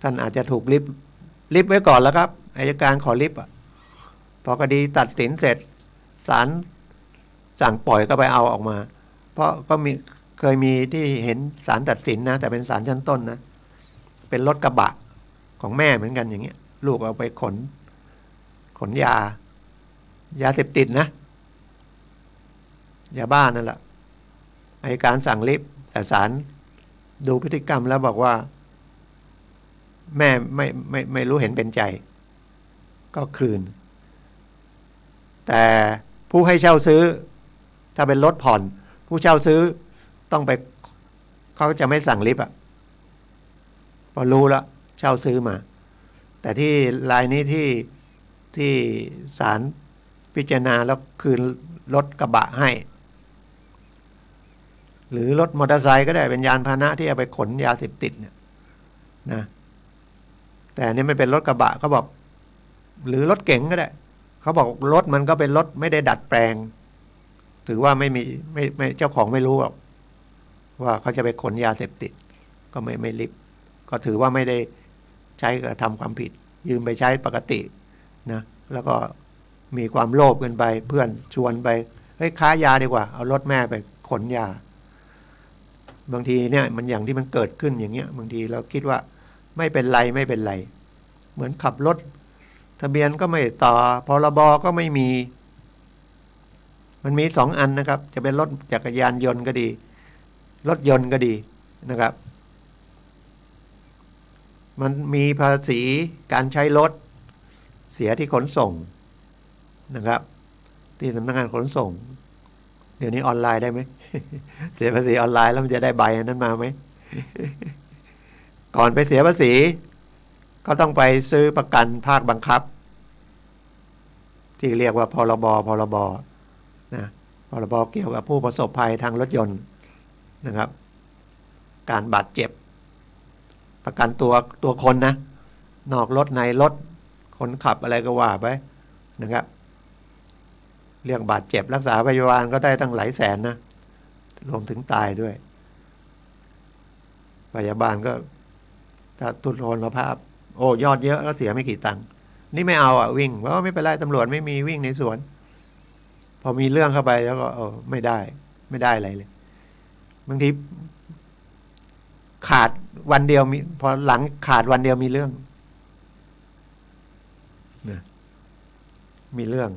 ท่านอาจจะถูกลิฟไว้ก่อนแล้วครับอัยการขอลิฟพอคดีตัดสินเสร็จศาลสั่งปล่อยก็ไปเอาออกมาเพราะก็เคยมีที่เห็นศาลตัดสินนะแต่เป็นศาลชั้นต้นนะเป็นรถกระบะของแม่เหมือนกันอย่างเงี้ยลูกเอาไปขนยาเสพติดนะยาบ้านั่นแหละอัยการสั่งลิฟแต่ศาลดูพฤติกรรมแล้วบอกว่าแม่ไม่รู้เห็นเป็นใจก็คืนแต่ผู้ให้เช่าซื้อถ้าเป็นรถผ่อนผู้เช่าซื้อต้องไปเขาจะไม่สั่งลิฟต์พอรู้แล้วเช่าซื้อมาแต่ที่รายนี้ที่ศาลพิจารณาแล้วคืนรถกระบะให้หรือรถมอเตอร์ไซค์ก็ได้เป็นยานพาหนะที่เอาไปขนยาเสพติดเนี่ยนะแต่อันนี้ไม่เป็นรถกระบะเขาบอกหรือรถเก๋งก็ได้เขาบอกรถมันก็เป็นรถไม่ได้ดัดแปลงถือว่าไม่เจ้าของไม่รู้หรอกว่าเขาจะไปขนยาเสพติดก็ไม่ลิฟก็ถือว่าไม่ได้ใช้กระทำความผิดยืมไปใช้ปกตินะแล้วก็มีความโลภเกินไปเพื่อนชวนไปเฮ้ยค้ายาดีกว่าเอารถแม่ไปขนยาบางทีเนี่ยมันอย่างที่มันเกิดขึ้นอย่างเงี้ยบางทีเราคิดว่าไม่เป็นไรเหมือนขับรถทะเบียนก็ไม่ต่อพรบก็ไม่มีมันมี2 อันนะครับจะเป็นรถจักรยานยนต์ก็ดีรถยนต์ก็ดีนะครับมันมีภาษีการใช้รถเสียที่ขนส่งนะครับที่สำนักงานขนส่งเดี๋ยวนี้ออนไลน์ได้ไหม เสียภาษีออนไลน์แล้วมันจะได้ใบนั้นมาไหม ก่อนไปเสียภาษีก็ต้องไปซื้อประกันภาคบังคับที่เรียกว่าพรบนะพรบเกี่ยวกับผู้ประสบภัยทางรถยนต์นะครับการบาดเจ็บประกันตัวคนนะนอกรถในรถคนขับอะไรก็ว่าไปนะครับเรื่องบาดเจ็บรักษาพยาบาลก็ได้ตั้งหลายแสนนะรวมถึงตายด้วยพยาบาลก็ถ้าทุพพลภาพโอ้ยอดเยอะแล้วเสียไม่กี่ตังค์นี่ไม่เอาวิ่งเพราะว่าไม่เป็นไรตำรวจไม่มีวิ่งในสวนพอมีเรื่องเข้าไปแล้วก็ไม่ได้อะไรเลยบางทีขาดวันเดียวมีพอหลังขาดวันเดียวมีเรื่องนะ มีเรื่อง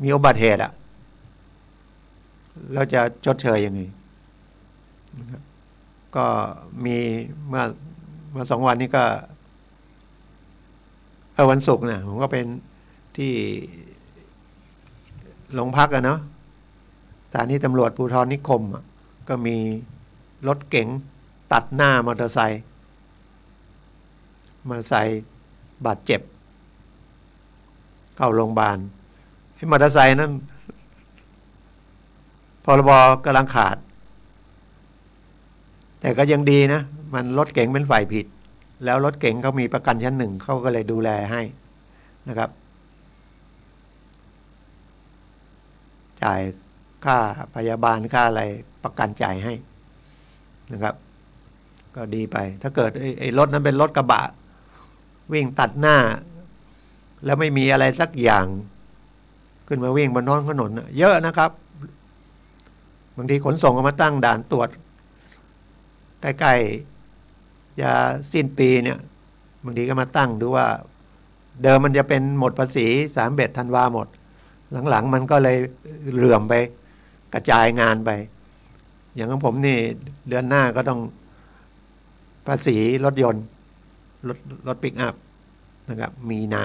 มีอุบัติเหตุอะเราจะชดเชยยังไงนะครับก็มีเมื่อ2 วันนี้ก็วันศุกร์นะผมก็เป็นที่โรงพักอะเนาะสถานีตำรวจภูธรนิคมก็มีรถเก๋งตัดหน้ามอเตอร์ไซค์บาดเจ็บเข้าโรงพยาบาลมอเตอร์ไซค์นั้นพรบกำลังขาดแต่ก็ยังดีนะมันรถเก๋งเป็นฝ่ายผิดแล้วรถเก๋งเขามีประกันชั้น 1เขาก็เลยดูแลให้นะครับจ่ายค่าพยาบาลค่าอะไรประกันจ่ายให้นะครับก็ดีไปถ้าเกิดไอ้รถนั้นเป็นรถกระบะวิ่งตัดหน้าแล้วไม่มีอะไรสักอย่างขึ้นมาวิ่งบนท้องถนนเยอะนะครับบางทีขนส่งก็มาตั้งด่านตรวจใกล้ๆจะสิ้นปีเนี่ยบางทีก็มาตั้งดูว่าเดิมมันจะเป็นหมดภาษี31 ธันวาหมดหลังๆมันก็เลยเหลื่อมไปกระจายงานไปอย่างของผมนี่เดือนหน้าก็ต้องภาษีรถยนต์รถปิกอัพนะครับมีนา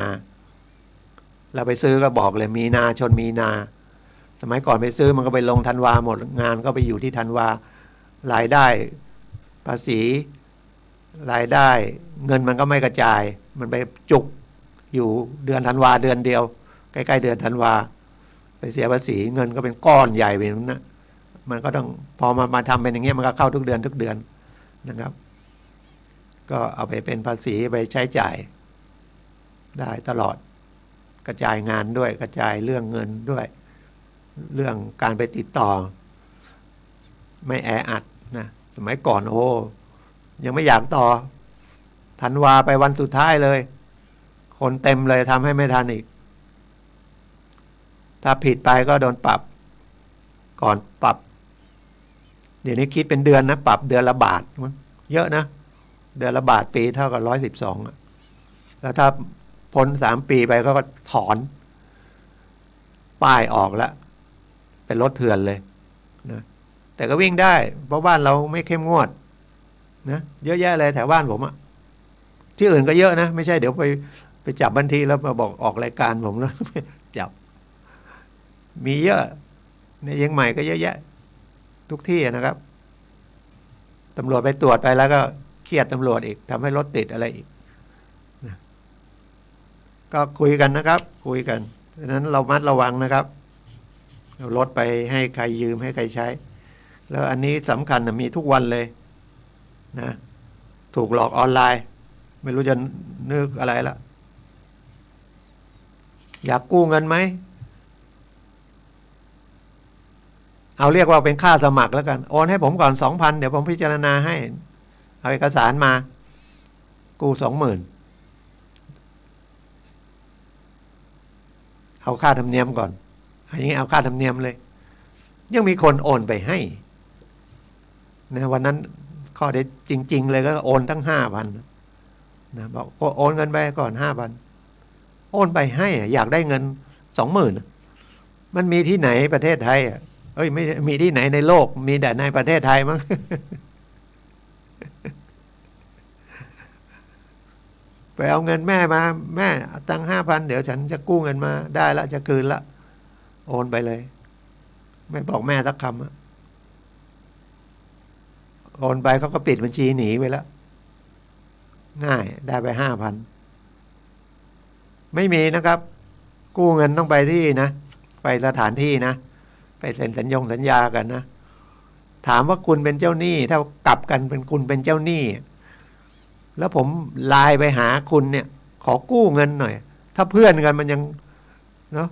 เราไปซื้อก็บอกเลยมีนาชนมีนาสมัยก่อนไปซื้อมันก็ไปลงธันวาหมดงานก็ไปอยู่ที่ธันวารายได้ภาษีรายได้เงินมันก็ไม่กระจายมันไปจุกอยู่เดือนธันวาเดือนเดียวใกล้ๆเดือนธันวาไปเสียภาษีเงินก็เป็นก้อนใหญ่ไปนั้นนะมันก็ต้องพอมาทำเป็นอย่างเงี้ยมันก็เข้าทุกเดือนนะครับก็เอาไปเป็นภาษีไปใช้จ่ายได้ตลอดกระจายงานด้วยกระจายเรื่องเงินด้วยเรื่องการไปติดต่อไม่แออัดนะสมัยก่อนโอ้ยังไม่อยากต่อธันวาไปวันสุดท้ายเลยคนเต็มเลยทำให้ไม่ทันอีกถ้าผิดไปก็โดนปรับก่อนปรับเดี๋ยวนี้คิดเป็นเดือนนะปรับเดือนละบาทเยอะนะเดือนละบาทปีเท่ากับ112แล้วถ้าพ้น3 ปีไปก็ถอนป้ายออกแล้วเป็นรถเถื่อนเลยนะแต่ก็วิ่งได้เพราะบ้านเราไม่เข้มงวดนะเยอะแยะเลยแถวบ้านผมที่อื่นก็เยอะนะไม่ใช่เดี๋ยวไปจับบัญชีแล้วมาบอกออกรายการผมแล้วจับมีเยอะในเชียงใหม่ก็เยอะแยะทุกที่นะครับตำรวจไปตรวจไปแล้วก็เครียดตำรวจอีกทำให้รถติดอะไรอีกนะก็คุยกันนะครับคุยกันดังนั้นเรามัดระวังนะครับเอารถไปให้ใครยืมให้ใครใช้แล้วอันนี้สำคัญนะมีทุกวันเลยนะถูกหลอกออนไลน์ไม่รู้จะนึกอะไรละอยากกู้เงินไหมเอาเรียกว่าเป็นค่าสมัครแล้วกันโอนให้ผมก่อน 2,000 เดี๋ยวผมพิจารณาให้เอาเอกสารมากู้ 20,000เอาค่าธรรมเนียมก่อนอันนี้เอาค่าธรรมเนียมเลยยังมีคนโอนไปให้นะวันนั้นข้อเท็จจริงๆเลยก็โอนตั้ง 5,000 นะบอกโอนเงินไปก่อน 5,000 โอนไปให้อยากได้เงิน 20,000 มันมีที่ไหนประเทศไทยไม่มีที่ไหนในโลกมีแต่ในประเทศไทยมั้ง ไปเอาเงินแม่มาแม่ตั้ง 5,000 เดี๋ยวฉันจะกู้เงินมาได้แล้วจะคืนละโอนไปเลยไม่บอกแม่สักคำโอนไปเขาก็ปิดบัญชีหนีไปแล้วง่ายได้ไป 5,000 ไม่มีนะครับกู้เงินต้องไปที่นะไปสถานที่นะไปเซ็นสัญญากันนะถามว่าคุณเป็นเจ้าหนี้ถ้ากลับกันเป็นคุณเป็นเจ้าหนี้แล้วผมไลน์ไปหาคุณเนี่ยขอกู้เงินหน่อยถ้าเพื่อนกันมันยังเนาะ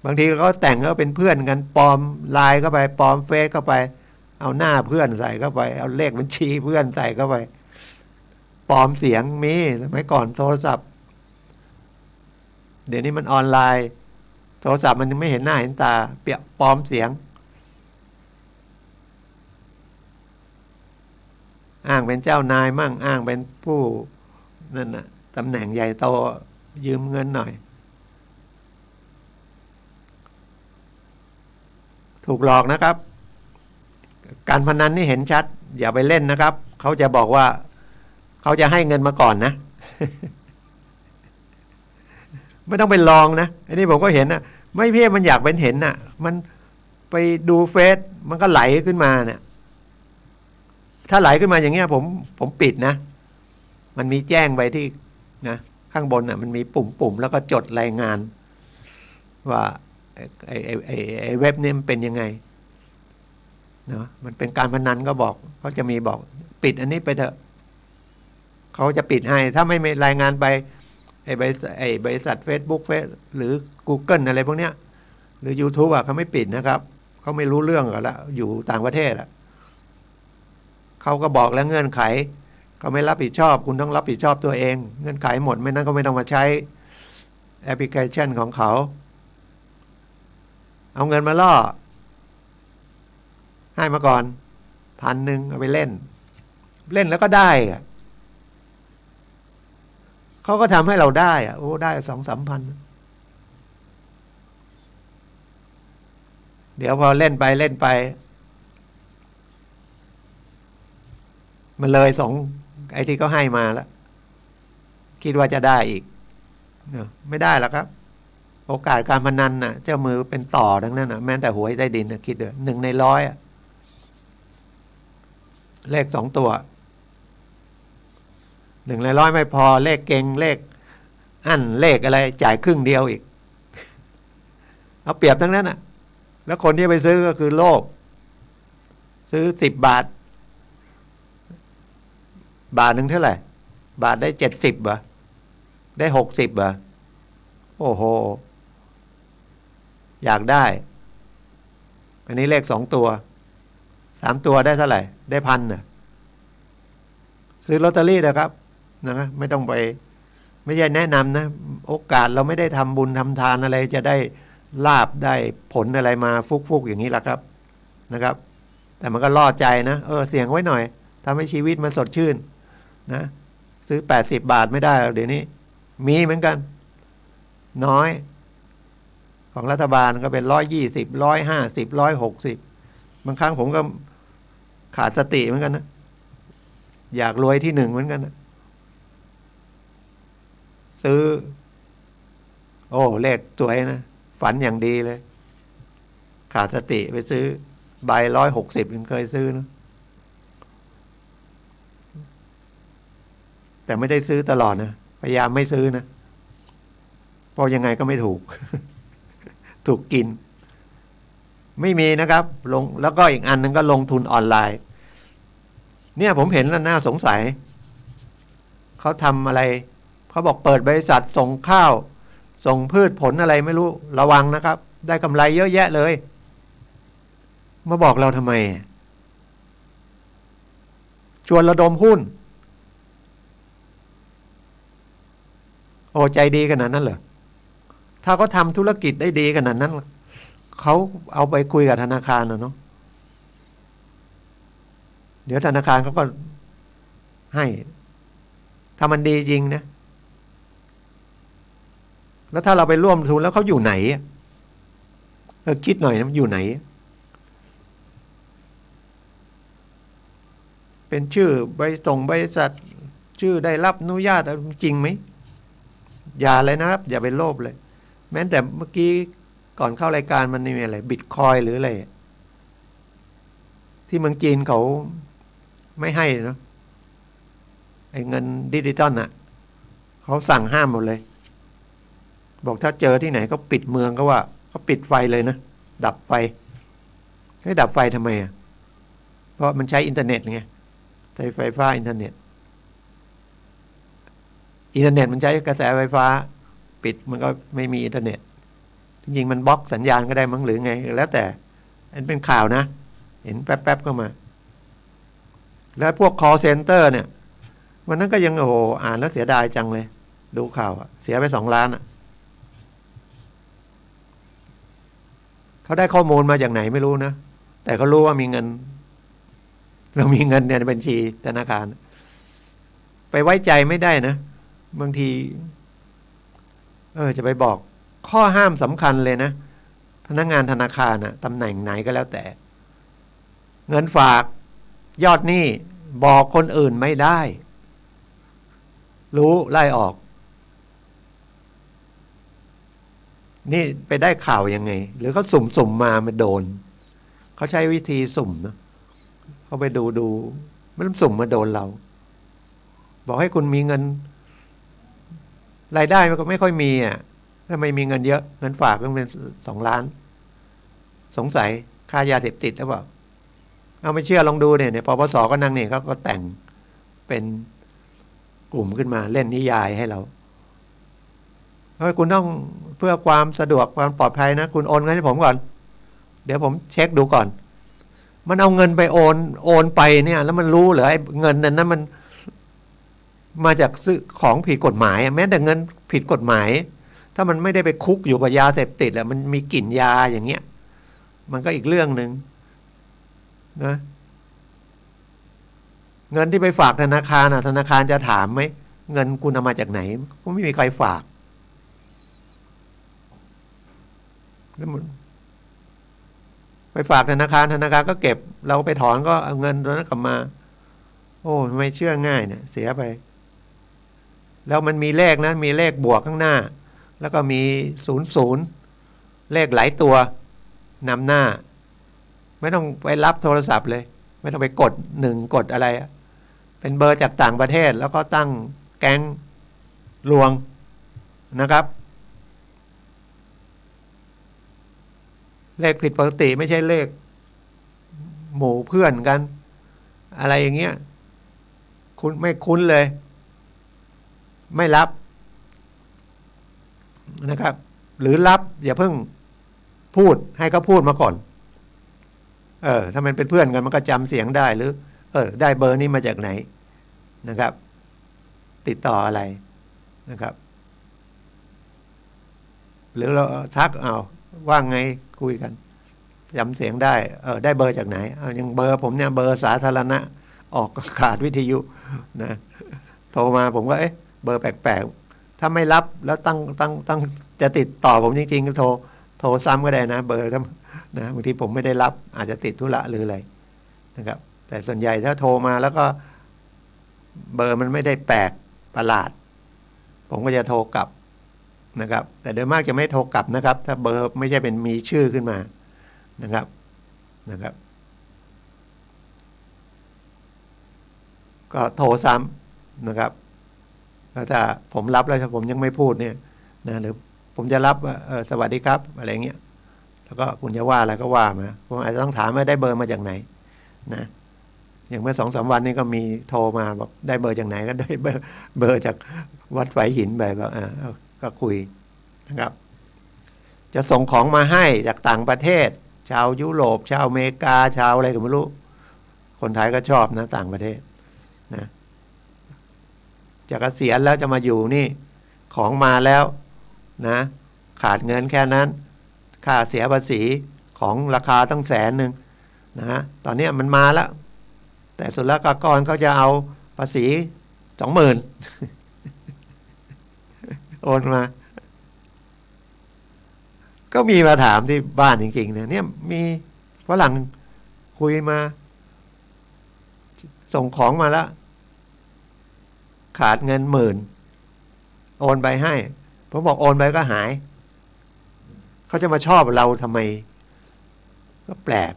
บางทีเขาแต่งก็เป็นเพื่อนกันปลอมไลน์เข้าไปปลอมเฟซเข้าไปเอาหน้าเพื่อนใส่เข้าไปเอาเลขบัญชีเพื่อนใส่เข้าไปปลอมเสียงมีสมัยก่อนโทรศัพท์เดี๋ยวนี้มันออนไลน์โทรศัพท์มันไม่เห็นหน้าเห็นตาเปียปลอมเสียงอ้างเป็นเจ้านายมั่งอ้างเป็นผู้นั่นน่ะตำแหน่งใหญ่โต ยืมเงินหน่อยถูกหลอกนะครับ การพนันนี่เห็นชัดอย่าไปเล่นนะครับเขาจะบอกว่าเขาจะให้เงินมาก่อนนะ ไม่ต้องไปลองนะอันนี้ผมก็เห็นนะไม่เพี้ยมันอยากเป็นเห็นนะมันไปดูเฟซมันก็ไหลขึ้นมาเนี่ยถ้าไหลขึ้นมาอย่างเงี้ยผมปิดนะมันมีแจ้งไปที่นะข้างบนน่ะมันมีปุ่มแล้วก็จดรายงานว่าไอ้เว็บนี้มันเป็นยังไงเนาะมันเป็นการพนันก็บอกเขาจะมีบอกปิดอันนี้ไปเถอะเขาจะปิดให้ถ้าไม่รายงานไปไอ้บริษัท Facebook หรือ Google อะไรพวกเนี้ยหรือ YouTube อ่ะเขาไม่ปิดนะครับเขาไม่รู้เรื่องกันแล้วอยู่ต่างประเทศอ่ะเขาก็บอกแล้วเงื่อนไขเขาไม่รับผิดชอบคุณต้องรับผิดชอบตัวเองเงื่อนไขหมดไม่นั้นก็ไม่ต้องมาใช้แอปพลิเคชันของเขาเอาเงินมาล่อให้มาก่อน1,000เอาไปเล่นแล้วก็ได้อะเขาก็ทำให้เราได้อะโอ้ได้2-3 พันเดี๋ยวพอเล่นไปมันเลยไอ้ที่เขาให้มาแล้วคิดว่าจะได้อีกไม่ได้หรอกครับโอกาสการพนันน่ะเจ้ามือเป็นต่อทั้งนั้นน่ะแม้แต่หวยใต้ดินนะคิดดู1 ใน 100เลข2 ตัว1 ใน 100ไม่พอเลขเก่งเลขอั้นเลขอะไรจ่ายครึ่งเดียวอีกเอาเปรียบทั้งนั้นน่ะแล้วคนที่ไปซื้อก็คือโลภซื้อ10 บาทหนึ่งเท่าไหร่บาทได้70บาทได้60บาทโอ้โหอยากได้อันนี้เลข2 ตัว3 ตัวได้เท่าไหร่ได้1,000น่ะซื้อลอตเตอรี่นะครับนะไม่ต้องไปไม่ใช่แนะนำนะโอกาสเราไม่ได้ทำบุญทำทานอะไรจะได้ลาบได้ผลอะไรมาฟุกๆอย่างนี้แหละครับนะครับแต่มันก็ล่อใจนะเสี่ยงไว้หน่อยทำให้ชีวิตมันสดชื่นนะซื้อ80 บาทไม่ได้แล้วเดี๋ยวนี้มีเหมือนกันน้อยของรัฐบาลก็เป็น120 150 160บางครั้งผมก็ขาดสติเหมือนกันนะอยากรวยที่1เหมือนกันนะซื้อโอ้เลขสวยนะฝันอย่างดีเลยขาดสติไปซื้อใบ160ยังเคยซื้อนะแต่ไม่ได้ซื้อตลอดนะพยายามไม่ซื้อนะเพราะยังไงก็ไม่ถูก ถูกกินไม่มีนะครับลงแล้วก็อีกอันนึงก็ลงทุนออนไลน์เนี่ยผมเห็นแล้วน่าสงสัยเขาทำอะไรเขาบอกเปิดบริษัทส่งข้าวส่งพืชผลอะไรไม่รู้ระวังนะครับได้กำไรเยอะแยะเลยมาบอกเราทำไมชวนระดมหุ้นโอ้ใจดีขนาดนั้นเหรอถ้าเขาทำธุรกิจได้ดีขนาดนั้นเขาเอาไปคุยกับธนาคารเนาะเดี๋ยวธนาคารเขาก็ให้ถ้ามันดีจริงนะแล้วถ้าเราไปร่วมทุนแล้วเขาอยู่ไหนคิดหน่อยนะมันอยู่ไหนเป็นชื่อบริษัทชื่อได้รับอนุญาตจริงไหมอย่าเลยนะครับอย่าไปโลภเลยแม้แต่เมื่อกี้ก่อนเข้ารายการมันมีอะไรบิตคอยหรืออะไรที่เมืองจีนเขาไม่ให้เนาะไอ้เงินดิจิตอลน่ะเขาสั่งห้ามหมดเลยบอกถ้าเจอที่ไหนก็ปิดเมืองก็ว่าเขาปิดไฟเลยนะดับไฟให้ดับไฟทำไมเพราะมันใช้อินเทอร์เน็ตไงใช้ไฟฟ้าอินเทอร์เน็ตมันใช้กระแสไฟฟ้าปิดมันก็ไม่มีอินเทอร์เน็ตจริงๆมันบล็อกสัญญาณก็ได้มั้งหรือไงแล้วแต่อันเป็นข่าวนะเห็นแป๊บๆเข้ามาแล้วพวก call center เนี่ยวันนั้นก็ยังโอ้โหอ่านแล้วเสียดายจังเลยดูข่าวเสียไป2 ล้านเขาได้ข้อมูลมาจากไหนไม่รู้นะแต่เขารู้ว่ามีเงินเรามีเงินในบัญชีธนาคารไปไว้ใจไม่ได้นะบางที จะไปบอกข้อห้ามสำคัญเลยนะพนักงานธนาคารนะตำแหน่งไหนก็แล้วแต่เงินฝากยอดหนี้บอกคนอื่นไม่ได้รู้ไล่ออกนี่ไปได้ข่าวยังไงหรือเขาสุ่มมาโดนเขาใช้วิธีสุ่มนะเขาไปดูมันสุ่มมาโดนเราบอกให้คุณมีเงินรายได้มันก็ไม่ค่อยมีทำไมมีเงินเยอะเงินฝากต้องเป็น2 ล้านสงสัยค่ายาเสพติดหรือเปล่าเอาไม่เชื่อลองดูเนี่ยปปสก็นั่งเนี่ยเขาก็แต่งเป็นกลุ่มขึ้นมาเล่นนิยายให้เราคุณต้องเพื่อความสะดวกความปลอดภัยนะคุณโอนเงินให้ผมก่อนเดี๋ยวผมเช็คดูก่อนมันเอาเงินไปโอนไปเนี่ยแล้วมันรู้เหรอไอ้เงินนั้นมันมาจากซื้อของผิดกฎหมายแม้แต่เงินผิดกฎหมายถ้ามันไม่ได้ไปคุกอยู่กับยาเสพติดมันมีกลิ่นยาอย่างเงี้ยมันก็อีกเรื่องนึงนะเงินที่ไปฝากธนาคารธนาคารจะถามไหมเงินคุณเอามาจากไหนก็ไม่มีใครฝากแล้วมันไปฝากธนาคารก็เก็บเราไปถอนก็เอาเงินตัวนั้นกลับมาโอ้ไม่เชื่อง่ายเนี่ยเสียไปแล้วมันมีเลขนะมีเลขบวกข้างหน้าแล้วก็มี00เลขหลายตัวนำหน้าไม่ต้องไปรับโทรศัพท์เลยไม่ต้องไปกด1กดอะไรเป็นเบอร์จากต่างประเทศแล้วก็ตั้งแก๊งลวงนะครับเลขผิดปกติไม่ใช่เลขหมู่เพื่อนกันอะไรอย่างเงี้ยคุณไม่คุ้นเลยไม่รับนะครับหรือรับอย่าเพิ่งพูดให้เขาพูดมาก่อนถ้ามันเป็นเพื่อนกันมันก็จำเสียงได้หรือได้เบอร์นี้มาจากไหนนะครับติดต่ออะไรนะครับหรือเราทักว่าไงคุยกันจำเสียงได้ได้เบอร์จากไหนอย่างเบอร์ผมเนี่ยเบอร์สาธารณะออกขาดวิทยุนะโทรมาผมก็เบอร์แปลกๆถ้าไม่รับแล้วตั้งจะติดต่อผมจริงๆก็โทรซ้ำก็ได้นะเบอร์นะบางทีผมไม่ได้รับอาจจะติดธุระหรืออะไรนะครับแต่ส่วนใหญ่ถ้าโทรมาแล้วก็เบอร์มันไม่ได้แปลกประหลาดผมก็จะโทรกลับนะครับแต่โดยมากจะไม่โทรกลับนะครับถ้าเบอร์ไม่ใช่เป็นมีชื่อขึ้นมานะครับก็โทรซ้ำนะครับแล้วถ้าผมรับแล้วผมยังไม่พูดเนี่ยนะหรือผมจะรับสวัสดีครับอะไรเงี้ยแล้วก็คุณจะว่าอะไรก็ว่ามาผมอาจจะต้องถามว่าได้เบอร์มาจากไหนนะอย่างเมื่อ2-3 วันนี้ก็มีโทรมาบอกได้เบอร์จากไหนก็ได้เบอร์จากวัดไฝหินแบบก็คุยนะครับจะส่งของมาให้จากต่างประเทศชาวยุโรปชาวอเมริกาชาวอะไรก็ไม่รู้คนไทยก็ชอบนะต่างประเทศนะจะเกษียณแล้วจะมาอยู่นี่ของมาแล้วนะขาดเงินแค่นั้นค่าเสียภาษีของราคาตั้ง100,000นะตอนนี้มันมาแล้วแต่ศุลกากรเขาจะเอาภาษี20,000โอนมาก็มีมาถามที่บ้านจริงๆเนี่ยมีฝรั่งคุยมาส่งของมาแล้วขาดเงิน10,000โอนไปให้ผมบอกโอนไปก็หายเขาจะมาชอบเราทำไมก็แปลก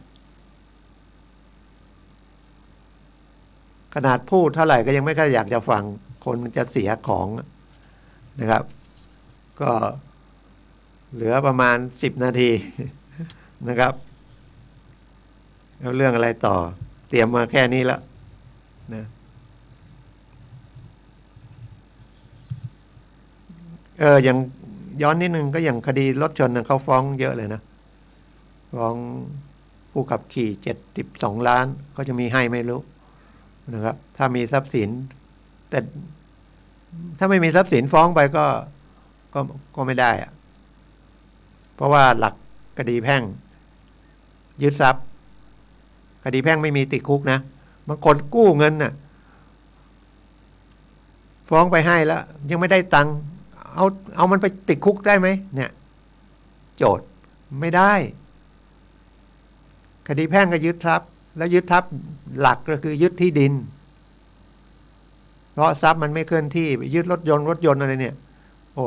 ขนาดพูดเท่าไหร่ก็ยังไม่ค่อยอยากจะฟังคนจะเสียของนะครับก็เหลือประมาณ10 นาทีนะครับแล้วเรื่องอะไรต่อเตรียมมาแค่นี้แล้วนะอย่างย้อนนิดนึงก็อย่างคดีรถชนเขาฟ้องเยอะเลยนะฟ้องผู้ขับขี่72 ล้านเขาจะมีให้ไม่รู้นะครับถ้ามีทรัพย์สินแต่ถ้าไม่มีทรัพย์สินฟ้องไปก็ไม่ได้เพราะว่าหลักคดีแพ่งยึดทรัพย์คดีแพ่งไม่มีติดคุกนะบางคนกู้เงินน่ะฟ้องไปให้แล้วยังไม่ได้ตังค์ เอามันไปติดคุกได้ไหมเนี่ยโจทย์ไม่ได้คดีแพ่งก็ยึดทรัพย์แล้วยึดทรัพย์หลักก็คือยึดที่ดินเพราะทรัพย์มันไม่เคลื่อนที่ยึดรถยนต์อะไรเนี่ยโอ้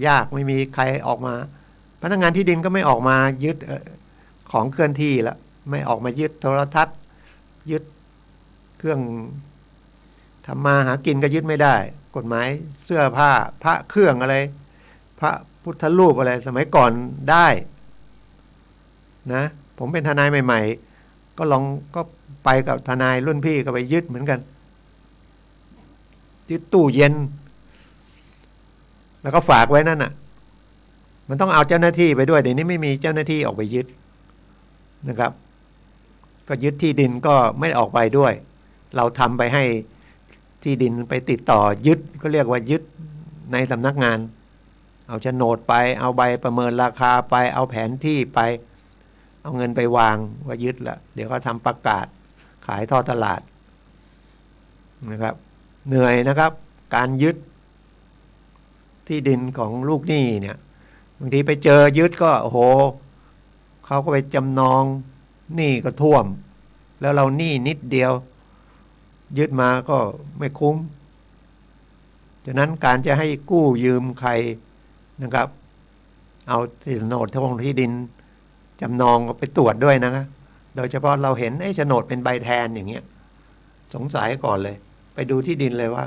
ยากไม่มีใครออกมาพนักงานที่ดินก็ไม่ออกมายึดของเคลื่อนที่แล้วไม่ออกมายึดโทรทัศน์ยึดเครื่องทำมาหากินก็ยึดไม่ได้กฎหมายเสื้อผ้าพระเครื่องอะไรพระพุทธรูปอะไรสมัยก่อนได้นะผมเป็นทนายใหม่ๆก็ไปกับทนายรุ่นพี่ก็ไปยึดเหมือนกันยึดตู้เย็นแล้วก็ฝากไว้นั่นน่ะมันต้องเอาเจ้าหน้าที่ไปด้วยเดี๋ยวนี้ไม่มีเจ้าหน้าที่ออกไปยึดนะครับก็ยึดที่ดินก็ไม่ออกไปด้วยเราทำไปให้ที่ดินไปติดต่อยึดก็เรียกว่ายึดในสำนักงานเอาโฉนดไปเอาใบประเมินราคาไปเอาแผนที่ไปเอาเงินไปวางว่ายึดละเดี๋ยวเขาทำประกาศขายทอดตลาดนะครับเหนื่อยนะครับการยึดที่ดินของลูกหนี้เนี่ยบางทีไปเจอยึดก็โอ้โหเขาก็ไปจำนองหนี้ก็ท่วมแล้วเราหนี้นิดเดียวยึดมาก็ไม่คุ้มฉะนั้นการจะให้กู้ยืมใครนะครับเอาโฉนดที่ดินจำนองไปตรวจด้วยนะครับโดยเฉพาะเราเห็นโฉนดเป็นใบแทนอย่างเงี้ยสงสัยก่อนเลยไปดูที่ดินเลยว่า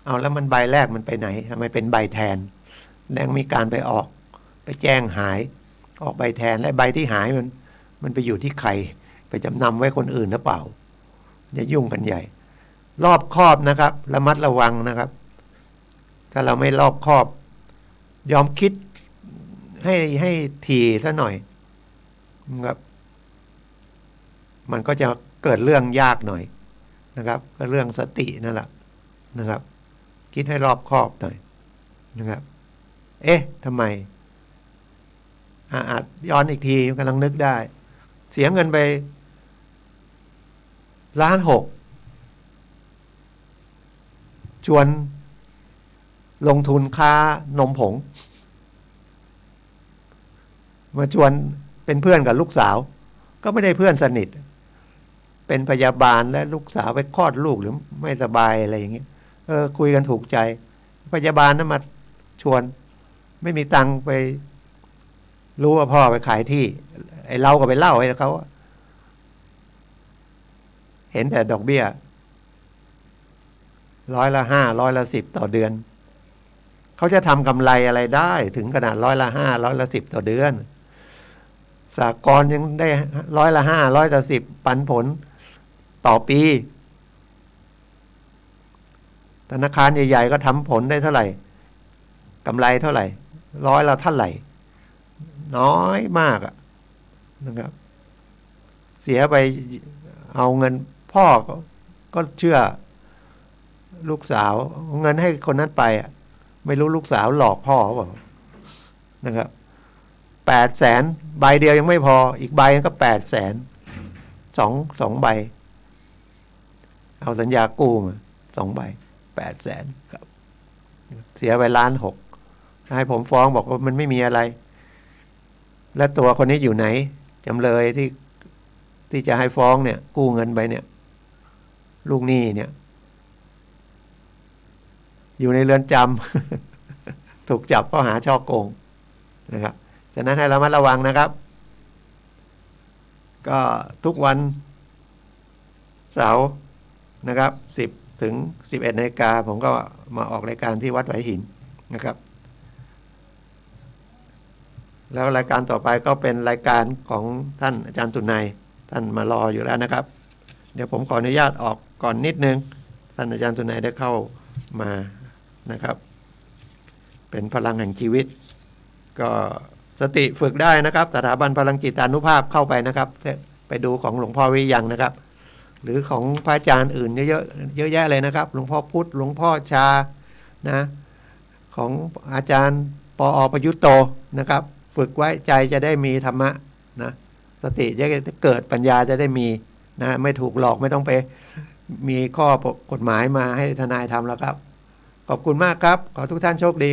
เอาแล้วมันใบแรกมันไปไหนทำไมเป็นใบแทนแล้วมีการไปแจ้งหายออกใบแทนและใบที่หายมันไปอยู่ที่ใครไปจำนำไว้คนอื่นหรือเปล่าจะยุ่งกันใหญ่รอบคอบนะครับระมัดระวังนะครับถ้าเราไม่รอบคอบยอมคิดให้ถี่ซะหน่อยครับมันก็จะเกิดเรื่องยากหน่อยนะครับก็เรื่องสตินั่นแหละนะครับคิดให้รอบคอบหน่อยนะครับทำไมอาจย้อนอีกทีกำลังนึกได้เสียเงินไป1.6 ล้านชวนลงทุนค้านมผงมาชวนเป็นเพื่อนกับลูกสาวก็ไม่ได้เพื่อนสนิทเป็นพยาบาลและลูกสาวไปคลอดลูกหรือไม่สบายอะไรอย่างเงี้ยคุยกันถูกใจพยาบาลนั้นมาชวนไม่มีตังค์ไปรู้ว่าพ่อไปขายที่ไอ้เราก็ไปเล่าให้เขาเห็นแต่ดอกเบี้ย5%, 10%ต่อเดือนเขาจะทำกำไรอะไรได้ถึงขนาด5%, 10%ต่อเดือนสหกรณ์ยังได้5%, 10%ปันผลต่อปีธนาคารใหญ่ๆก็ทำผลได้เท่าไหร่กำไรเท่าไหร่เท่าไหร่น้อยมากนะครับเสียไปเอาเงินพ่อก็เชื่อลูกสาวเงินให้คนนั้นไปไม่รู้ลูกสาวหลอกพ่อเขาเปล่านะครับ800,000ใบเดียวยังไม่พออีกใบก็800,000สองใบเอาสัญญากู้มา2 ใบ800,000ครับเสียไป1.6 ล้านให้ผมฟ้องบอกว่ามันไม่มีอะไรและตัวคนนี้อยู่ไหนจำเลยที่จะให้ฟ้องเนี่ยกู้เงินไปเนี่ยลูกหนี้เนี่ยอยู่ในเรือนจำ ถูกจับข้อหาฉ้อโกงนะครับฉะนั้นให้ระมัดระวังนะครับก็ทุกวันเสาร์นะครับ10 ถึง 11 นาฬิกาผมก็มาออกรายการที่วัดไหหินนะครับแล้วรายการต่อไปก็เป็นรายการของท่านอาจารย์ตุนัยท่านมารออยู่แล้วนะครับเดี๋ยวผมขออนุญาตออกก่อนนิดนึงท่านอาจารย์ตุนัยได้เข้ามานะครับเป็นพลังแห่งชีวิตก็สติฝึกได้นะครับสถาบันพลังจิตานุภาพเข้าไปนะครับไปดูของหลวงพ่อวิยังนะครับหรือของพระอาจารย์อื่นเยอะแยะเลยนะครับหลวงพ่อพุธหลวงพ่อชานะของอาจารย์ปอ.ประยุตโตนะครับฝึกไว้ใจจะได้มีธรรมะนะสติจะเกิดปัญญาจะได้มีนะไม่ถูกหลอกไม่ต้องไปมีข้อกฎหมายมาให้ทนายทำแล้วครับขอบคุณมากครับขอทุกท่านโชคดี